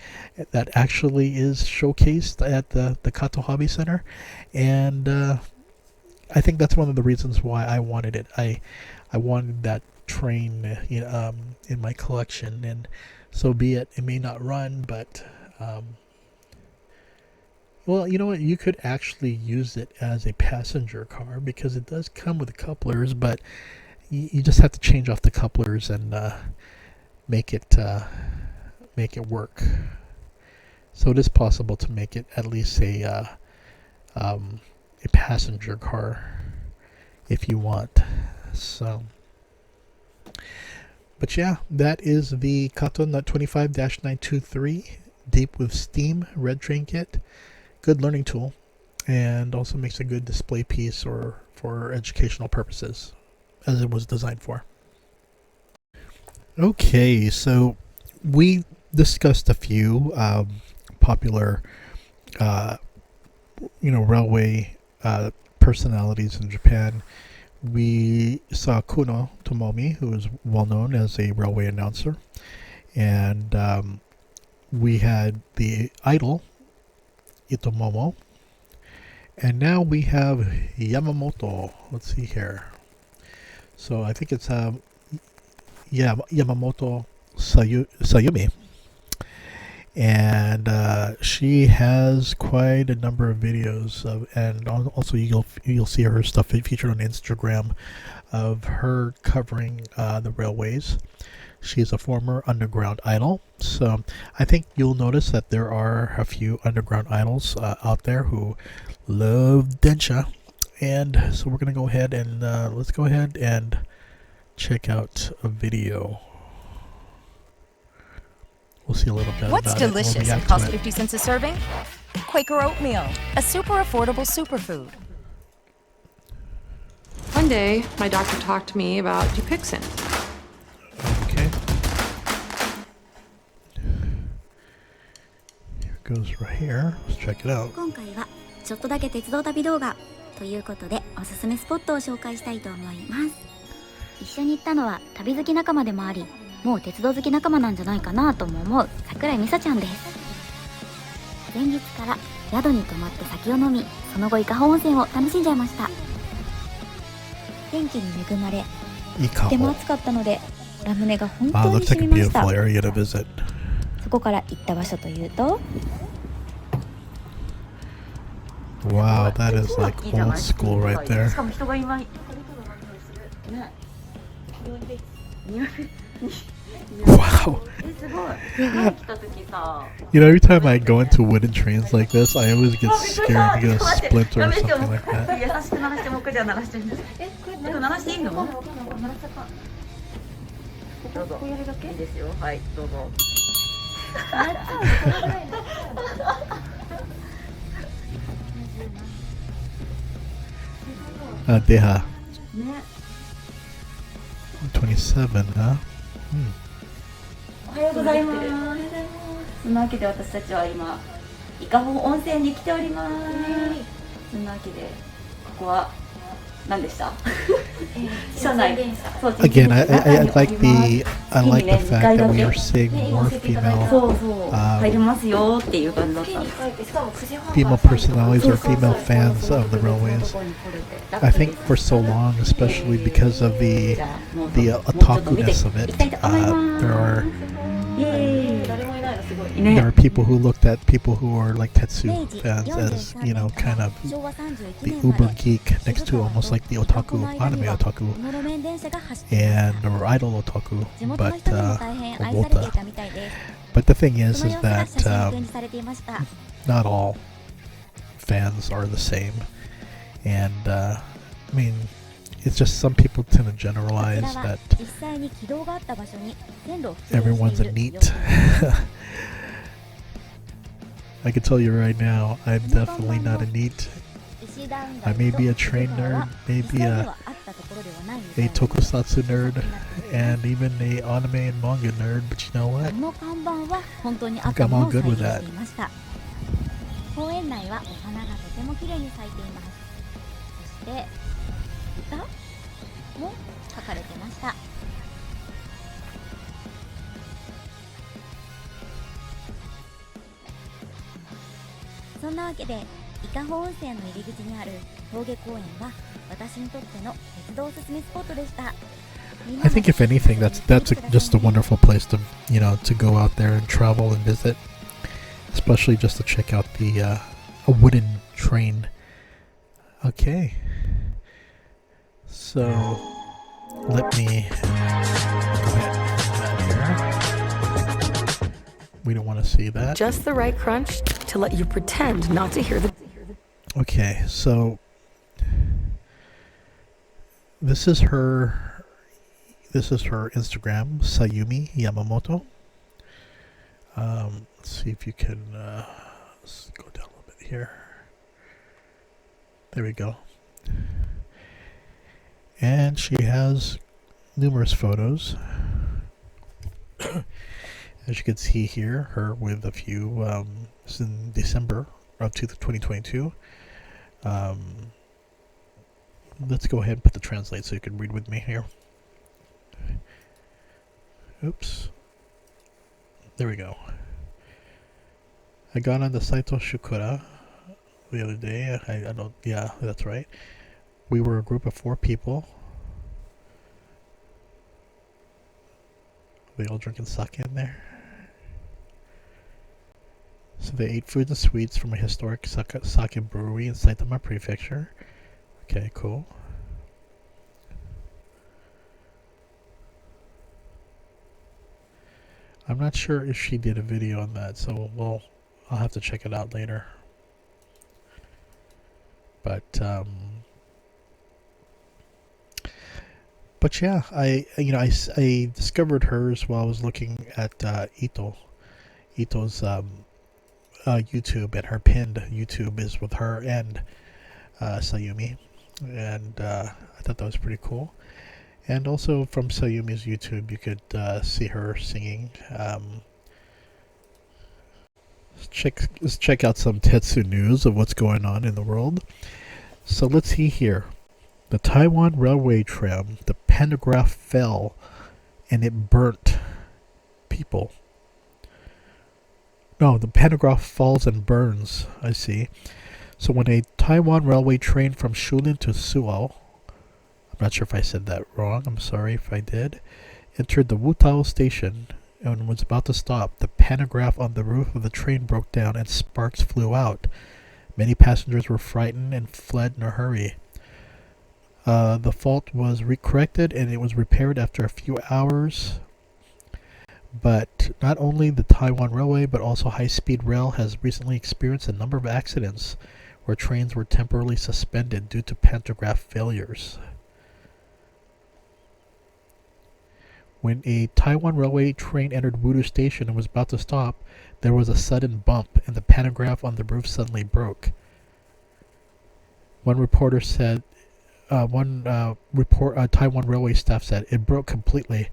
that actually is showcased at the KATO Hobby Center, and I think that's one of the reasons why I wanted it. I wanted that train in my collection, and so be it. It may not run, but well, you know what? You could actually use it as a passenger car because it does come with couplers, but you just have to change off the couplers and make it work. So it is possible to make it at least a passenger car if you want. So, but yeah, that is the KATO 25-923 Deep with Steam Red Train Kit. Good learning tool, and also makes a good display piece or for educational purposes, as it was designed for. Okay, so we discussed a few popular, railway personalities in Japan. We saw Kuno Tomomi, who is well known as a railway announcer, and we had the idol Itomomo, and now we have Yamamoto. Let's see here. So I think it's Yamamoto Sayumi, and she has quite a number of videos and also you'll see her stuff featured on Instagram of her covering the railways. She's a former underground idol, so I think you'll notice that there are a few underground idols out there who love Densha, and so we're gonna go ahead and let's go ahead and check out a video. we'll see a little bit What's about it when we delicious get and to costs it. 50 cents a serving? Quaker oatmeal, a super affordable superfood. One day, my doctor talked to me about Dupixent. Okay. Here it goes right here. Let's check it out. 今回はちょっとだけ鉄道旅動画ということでおすすめスポットを紹介したいと思います。一緒に行ったのは旅好き仲間でもあり、もう鉄道好き仲間なんじゃないかなとも思う桜井美沙ちゃんです。前日から宿に泊まって酒を飲み、その後伊香保温泉を楽しんじゃいました。天気に恵まれ、とても暑かったのでラムネが本当に染みました。そこから行った場所というと、Wow, that is like old school right there. Wow. You know, every time I go into wooden trains like this, I always get scared to get a splinter or something like that. Deha. 27, huh? おはようございます。そんなわけで私たちは今伊香保温泉に来ております。そんなわけでここは何でした？車内。Again, I like the fact that we are seeing more female personalities or female fans of the railways. I think for so long, especially because of the otaku-ness of it, there are people who looked at people who are like Tetsu fans as, you know, kind of the uber geek next to almost like the otaku, anime otaku, and or idol otaku, but or wota. But the thing is that not all fans are the same, and I mean, it's just some people tend to generalize that everyone's a neat. I can tell you right now, I'm definitely not a neat. I may be a train nerd, maybe a tokusatsu nerd, and even a anime and manga nerd, but you know what? I think I'm all good with that. 公園内はお花がとても綺麗に咲いています。そして歌も書かれてました。そんなわけで伊香保温泉の入り口にある峠公園は私にとっての鉄道おすすめスポットでした。 I think if anything, that's just a wonderful place to, you know, to go out there and travel and visit, especially just to check out the a wooden train. Okay, so let me go ahead and put that here. We don't want to see that. Just the right crunch to let you pretend not to hear the... Okay, so this is her Instagram, Sayumi Yamamoto. Let's see if you can let's go down a little bit here. There we go. And she has numerous photos. As you can see here, her with a few, this is in December of 2022. Let's go ahead and put the translate so you can read with me here. Oops. There we go. I got on the Saito Shukura the other day. I don't, yeah, that's right. We were a group of 4 people. They all drinking sake in there. So they ate food and sweets from a historic sake brewery in Saitama Prefecture. Okay, cool. I'm not sure if she did a video on that, so I'll have to check it out later. But yeah, I discovered hers while I was looking at Ito, Ito's YouTube, and her pinned YouTube is with her and Sayumi, and I thought that was pretty cool. And also from Sayumi's YouTube, you could see her singing. Let's check out some Tetsu news of what's going on in the world. So let's see here. The Taiwan railway tram, the pantograph fell and it burnt people. No, the pantograph falls and burns, I see. So when a Taiwan railway train from Shulin to Suao, I'm not sure if I said that wrong, I'm sorry if I did, entered the Wutao station and was about to stop, the pantograph on the roof of the train broke down and sparks flew out. Many passengers were frightened and fled in a hurry. The fault was corrected and it was repaired after a few hours. But not only the Taiwan Railway, but also high-speed rail has recently experienced a number of accidents where trains were temporarily suspended due to pantograph failures. When a Taiwan Railway train entered Wudu Station and was about to stop, there was a sudden bump and the pantograph on the roof suddenly broke. One reporter said, Taiwan Railway staff said, it broke completely.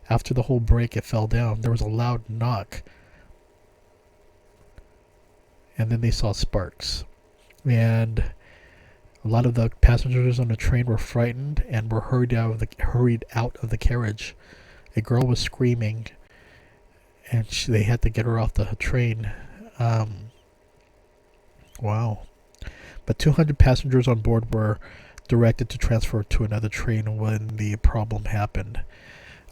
After the whole break, it fell down. There was a loud knock. And then they saw sparks. And a lot of the passengers on the train were frightened and were hurried out of the carriage. A girl was screaming, and they had to get her off the train. Wow. But 200 passengers on board were directed to transfer to another train when the problem happened.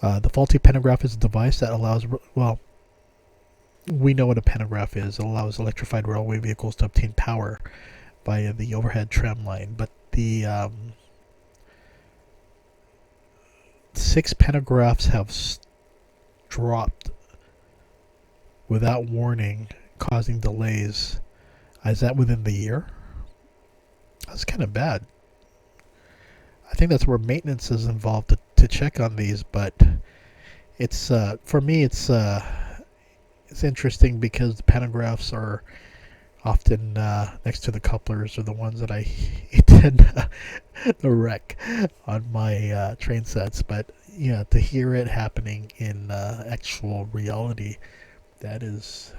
The faulty pantograph is a device that allows, well, we know what a pantograph is. It allows electrified railway vehicles to obtain power via the overhead tram line. But the 6 pantographs have dropped without warning, causing delays. Is that within the year? That's kind of bad. I think that's where maintenance is involved to check on these, but it's for me it's interesting because the pantographs are often next to the couplers are the ones that I tend to wreck on my train sets. But yeah, to hear it happening in actual reality, that is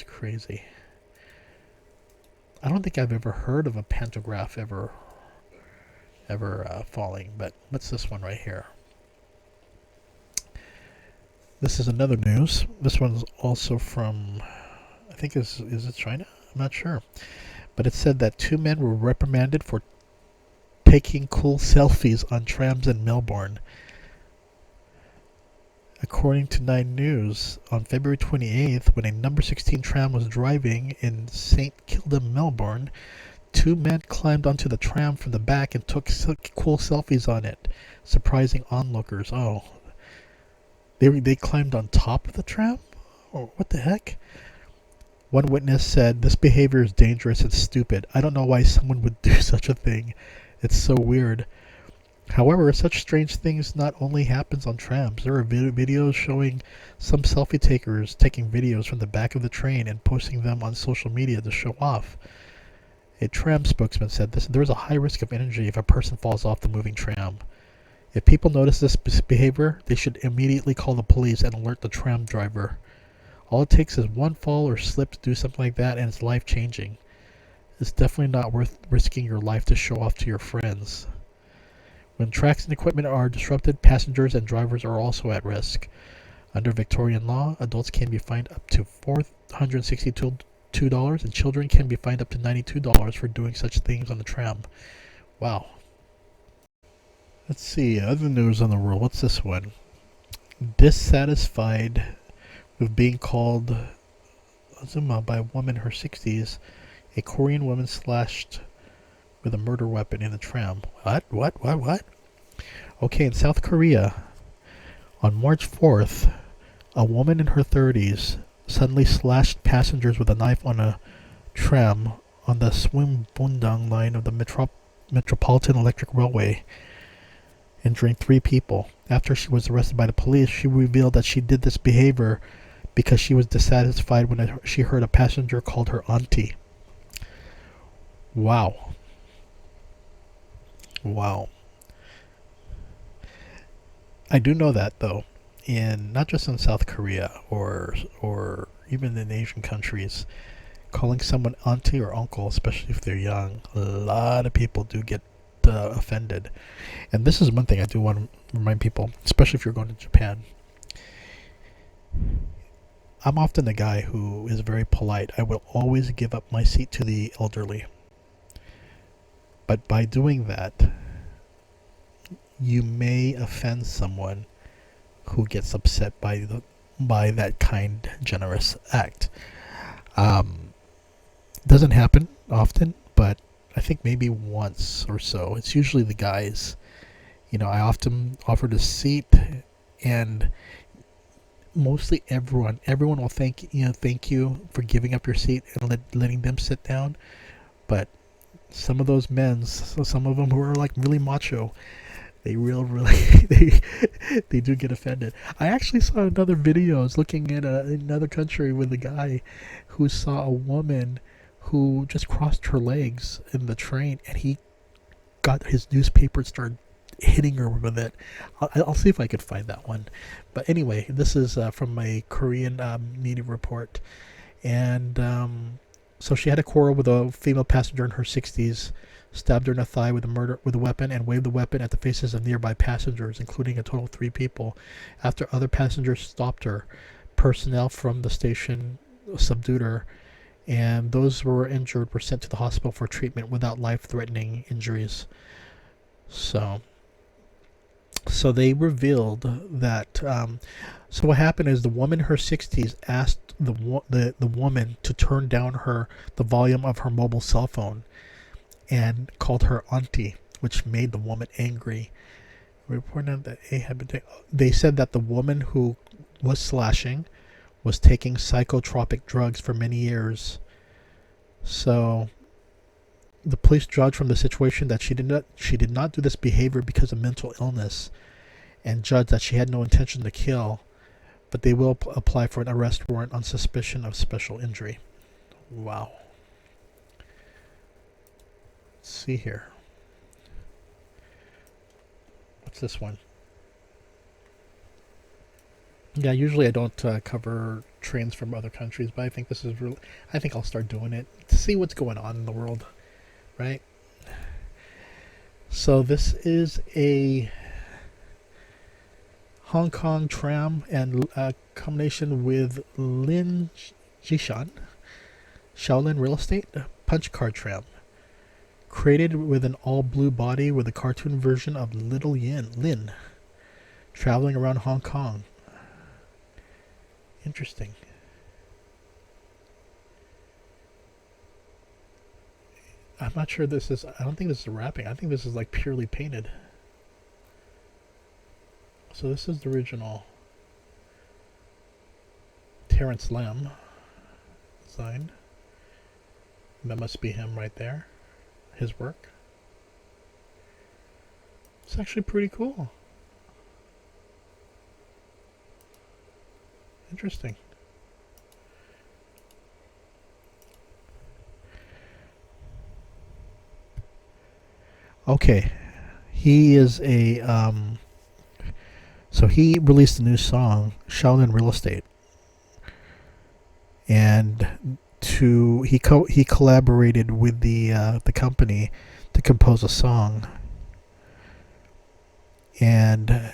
crazy. I don't think I've ever heard of a pantograph ever falling, but what's this one right here? This is another news. This one's also from, I think is it China? I'm not sure. But it said that 2 men were reprimanded for taking cool selfies on trams in Melbourne. According to 9 News, on February 28th, when a number 16 tram was driving in St. Kilda, Melbourne, 2 men climbed onto the tram from the back and took cool selfies on it, surprising onlookers. Oh, they climbed on top of the tram? Oh, what the heck? One witness said, "This behavior is dangerous and stupid. I don't know why someone would do such a thing. It's so weird." However, such strange things not only happens on trams. There are videos showing some selfie takers taking videos from the back of the train and posting them on social media to show off. A tram spokesman said there is a high risk of injury if a person falls off the moving tram. If people notice this behavior, they should immediately call the police and alert the tram driver. All it takes is one fall or slip to do something like that, and it's life-changing. It's definitely not worth risking your life to show off to your friends. When tracks and equipment are disrupted, passengers and drivers are also at risk. Under Victorian law, adults can be fined up to $462 and children can be fined up to $92 for doing such things on the tram. Wow. Let's see, other news on the world. What's this one? Dissatisfied with being called Azuma by a woman in her 60s, a Korean woman slashed with a murder weapon in the tram. What? Okay, in South Korea, on March 4th, a woman in her 30s suddenly slashed passengers with a knife on a tram on the Swimbundang line of the Metropolitan Electric Railway, injuring 3 people. After she was arrested by the police, she revealed that she did this behavior because she was dissatisfied when she heard a passenger called her auntie. Wow. Wow. I do know that, though, in not just in South Korea or even in Asian countries, calling someone auntie or uncle, especially if they're young, a lot of people do get offended. And this is one thing I do want to remind people, especially if you're going to Japan. I'm often the guy who is very polite. I will always give up my seat to the elderly. But by doing that, you may offend someone who gets upset by that kind, generous act. Doesn't happen often, but I think maybe once or so. It's usually the guys. You know, I often offered a seat, and mostly everyone will thank you for giving up your seat and letting them sit down. But some of those men, some of them who are like really macho, they do get offended. I actually saw another video. I was looking at another country with a guy who saw a woman who just crossed her legs in the train, and he got his newspaper and started hitting her with it. I'll see if I could find that one. But anyway, this is from my Korean media report. And so she had a quarrel with a female passenger in her 60s, stabbed her in the thigh with a weapon, and waved the weapon at the faces of nearby passengers, including a total of 3 people. After other passengers stopped her, personnel from the station subdued her, and those who were injured were sent to the hospital for treatment without life-threatening injuries. So they revealed that. So what happened is the woman in her 60s asked the woman to turn down the volume of her mobile cell phone, and called her auntie, which made the woman angry. Reported that they said that the woman who was slashing was taking psychotropic drugs for many years. So the police judged from the situation that she did not do this behavior because of mental illness, and judged that she had no intention to kill, but they will apply for an arrest warrant on suspicion of special injury. Wow. Let's see here. What's this one? Yeah, usually I don't cover trains from other countries, but I think this is really. I think I'll start doing it to see what's going on in the world, right? So this is a Hong Kong tram and combination with Lin Jishan, Shaolin Real Estate punch card tram, created with an all-blue body with a cartoon version of Little Lin, traveling around Hong Kong. Interesting. I'm not sure this is. I don't think this is wrapping. I think this is like purely painted. So this is the original Terrence Lam design. That must be him right there. His work. It's actually pretty cool. Interesting. Okay. He is a so he released a new song, Shaolin Real Estate. And he collaborated with the company to compose a song. And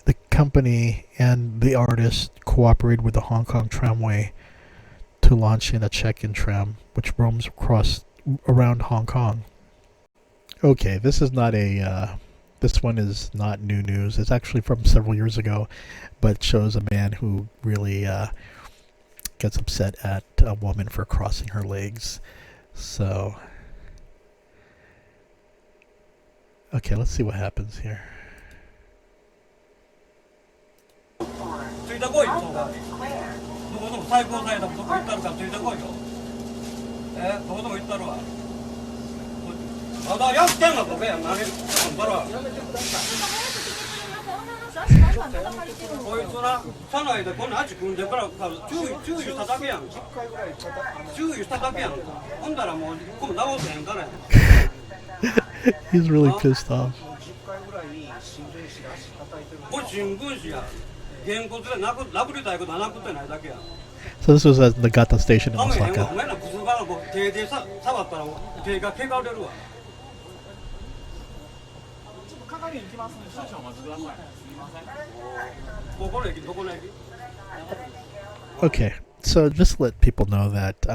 the company and the artist cooperated with the Hong Kong Tramway to launch in a check-in tram which roams around Hong Kong. Okay, this is not this one is not new news. It's actually from several years ago, but shows a man who really gets upset at a woman for crossing her legs. So, okay, let's see what happens here. ついてこいよ、どこでも最高裁だもどこ行ったるかついてこいよ。どこでも行ったるわ。まだやってんのここやん投げる。だろ。こいつな、車内でこんな足組んでから注意しただけやんか。注意しただけやんか。ほんだらもうこも直せへんからやん。He's really pissed off. これ新聞紙や。げんこつで殴りたいことは殴ってないだけやん。So this was at the KATO station in お前へんわ。お Osaka. 前ら普通から手で触ったら手が汚れるわ。Okay, so just let people know that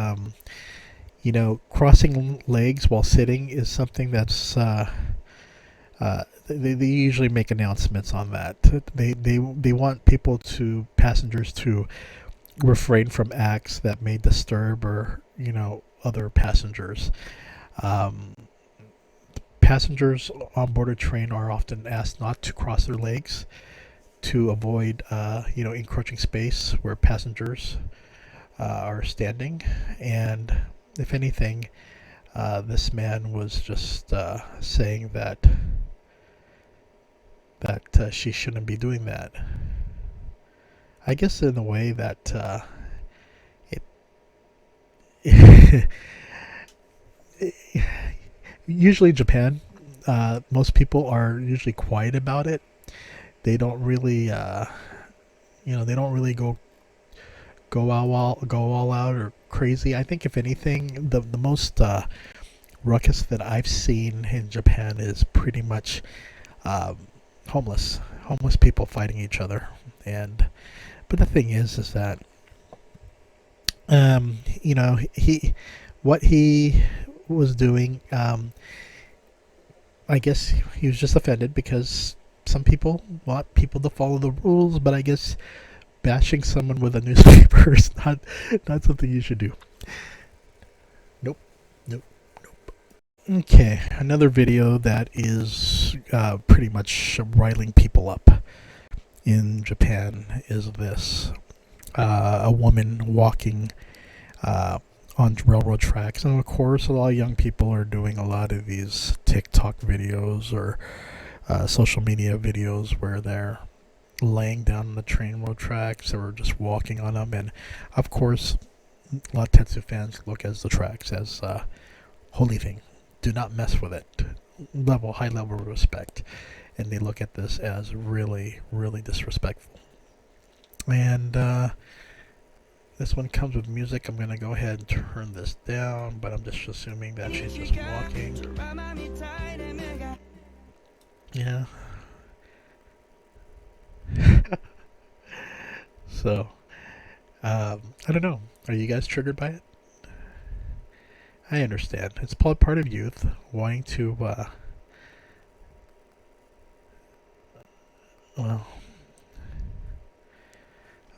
you know, crossing legs while sitting is something that's they usually make announcements on that. They want passengers to refrain from acts that may disturb or, you know, other passengers. Passengers on board a train are often asked not to cross their legs to avoid, you know, encroaching space where passengers are standing. And if anything, this man was just saying that she shouldn't be doing that. I guess in a way that usually Japan, most people are usually quiet about it. They don't really, you know, they don't really go all out or crazy. I think if anything, the most ruckus that I've seen in Japan is pretty much homeless people fighting each other. But the thing is that you know, what he was doing, I guess he was just offended because some people want people to follow the rules, but I guess bashing someone with a newspaper is not something you should do. Nope. Okay, another video that is pretty much riling people up in Japan is this. A woman walking on railroad tracks, and of course a lot of young people are doing a lot of these TikTok videos or social media videos where they're laying down on the train road tracks or just walking on them, and of course a lot of Tetsu fans look at the tracks as holy thing. Do not mess with it. High level of respect, and they look at this as really, really disrespectful. And this one comes with music. I'm going to go ahead and turn this down, but I'm just assuming that she's just walking. Yeah. So, I don't know. Are you guys triggered by it? I understand. It's part of youth wanting to, well,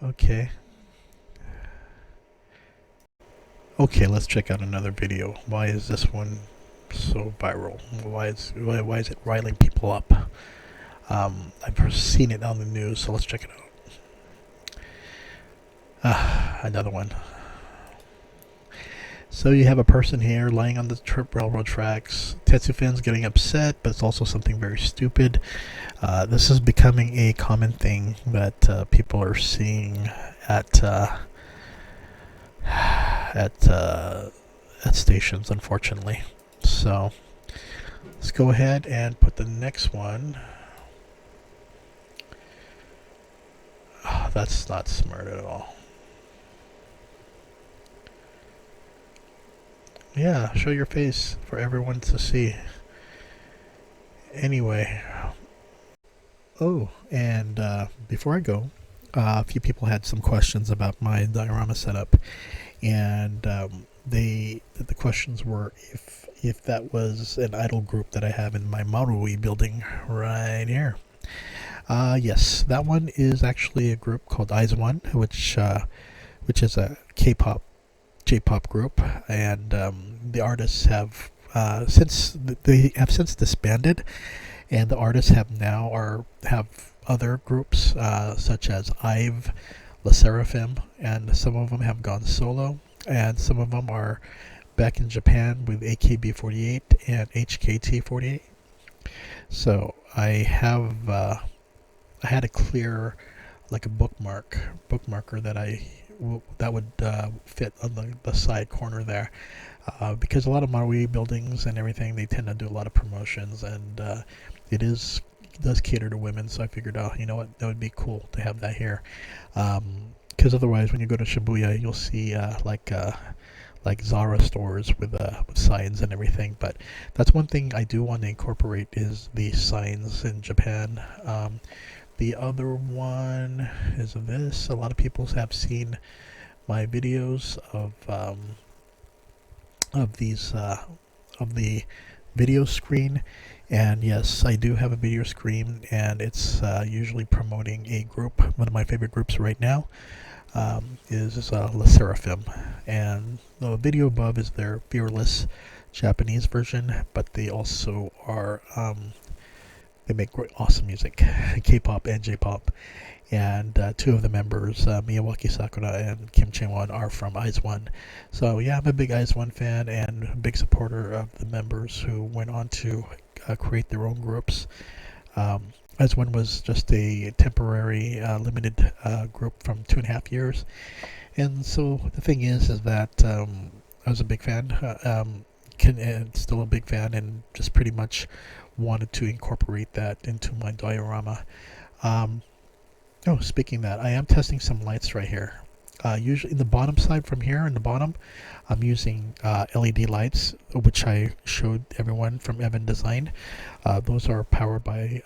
okay. Okay, let's check out another video. Why is this one so viral? Why is it riling people up? I've seen it on the news, so let's check it out. Another one. So you have a person here lying on the railroad tracks. Tetsu fans getting upset, but it's also something very stupid. This is becoming a common thing that people are seeing at stations, unfortunately. So let's go ahead and put the next one. Oh, that's not smart at all. Yeah, show your face for everyone to see. Anyway. Oh, and before I go, a few people had some questions about my diorama setup, and the questions were if that was an idol group that I have in my Marui building right here. Yes, that one is actually a group called Eyes One, which is a J-pop group, and the artists have since disbanded, and the artists have other groups such as IVE, La Seraphim, and some of them have gone solo, and some of them are back in Japan with AKB48 and HKT48. So I have I had to clear like a bookmarker that would fit on the side corner there, because a lot of Maui buildings and everything, they tend to do a lot of promotions, and it does cater to women. So I figured, oh, you know what, that would be cool to have that here, because otherwise when you go to Shibuya, you'll see like Zara stores with signs and everything. But that's one thing I do want to incorporate, is the signs in Japan. The other one is this. A lot of people have seen my videos of the video screen, and yes, I do have a video screen, and it's usually promoting a group. One of my favorite groups right now is La Seraphim, and the video above is their Fearless Japanese version, but they also are they make great, awesome music, K-pop and J-pop, and two of the members, Miyawaki Sakura and Kim Chae-won, are from IZ*ONE. So yeah, I'm a big IZ*ONE fan and a big supporter of the members who went on to create their own groups. IZ*ONE was just a temporary, limited group from 2.5 years, and so the thing is that I was a big fan, and still a big fan, and just pretty much wanted to incorporate that into my diorama. Speaking of that, I am testing some lights right here. Usually in the bottom side, from here in the bottom, I'm using LED lights, which I showed everyone from Evan Design. Those are powered by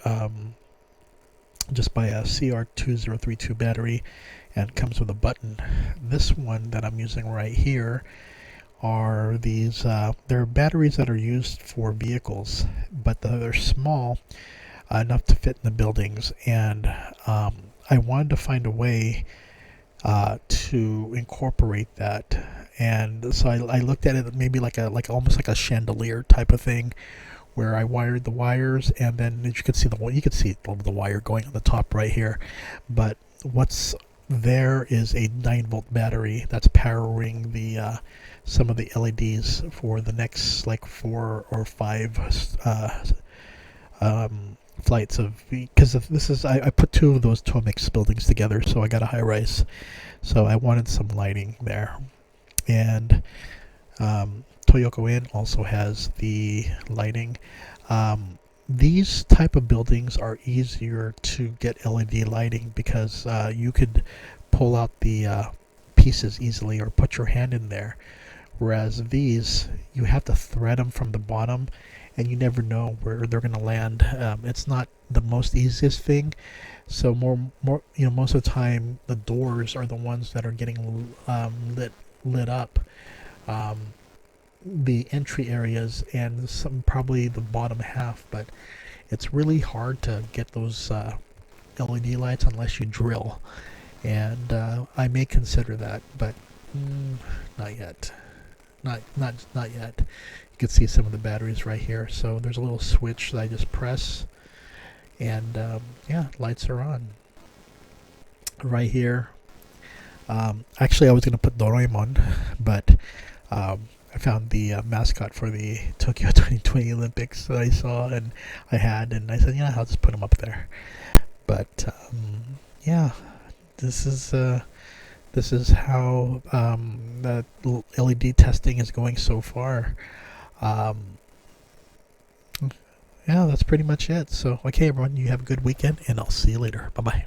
just by a CR2032 battery, and comes with a button. This one that I'm using right here are these, they're batteries that are used for vehicles, but they're small enough to fit in the buildings, and I wanted to find a way to incorporate that, and so I looked at it maybe like almost like a chandelier type of thing, where I wired the wires, and then you could see the wire going on the top right here, but what's there is a 9-volt battery that's powering the some of the LEDs for the next like 4 or 5 flights of, because this is I put 2 of those TOMIX buildings together, so I got a high rise, so I wanted some lighting there. And Toyoko Inn also has the lighting. These type of buildings are easier to get LED lighting because you could pull out the pieces easily or put your hand in there, whereas these, you have to thread them from the bottom, and you never know where they're going to land. It's not the most easiest thing, so most of the time the doors are the ones that are getting lit up, the entry areas, and probably the bottom half, but it's really hard to get those LED lights unless you drill, and I may consider that, but not yet. Not yet. You can see some of the batteries right here. So there's a little switch that I just press, and yeah, lights are on. Right here. Actually, I was gonna put Doraemon, but I found the mascot for the Tokyo 2020 Olympics that I saw, and I said, yeah, I'll just put him up there. But yeah, this is how the LED testing is going so far. Yeah, that's pretty much it. So, okay, everyone, you have a good weekend, and I'll see you later. Bye-bye.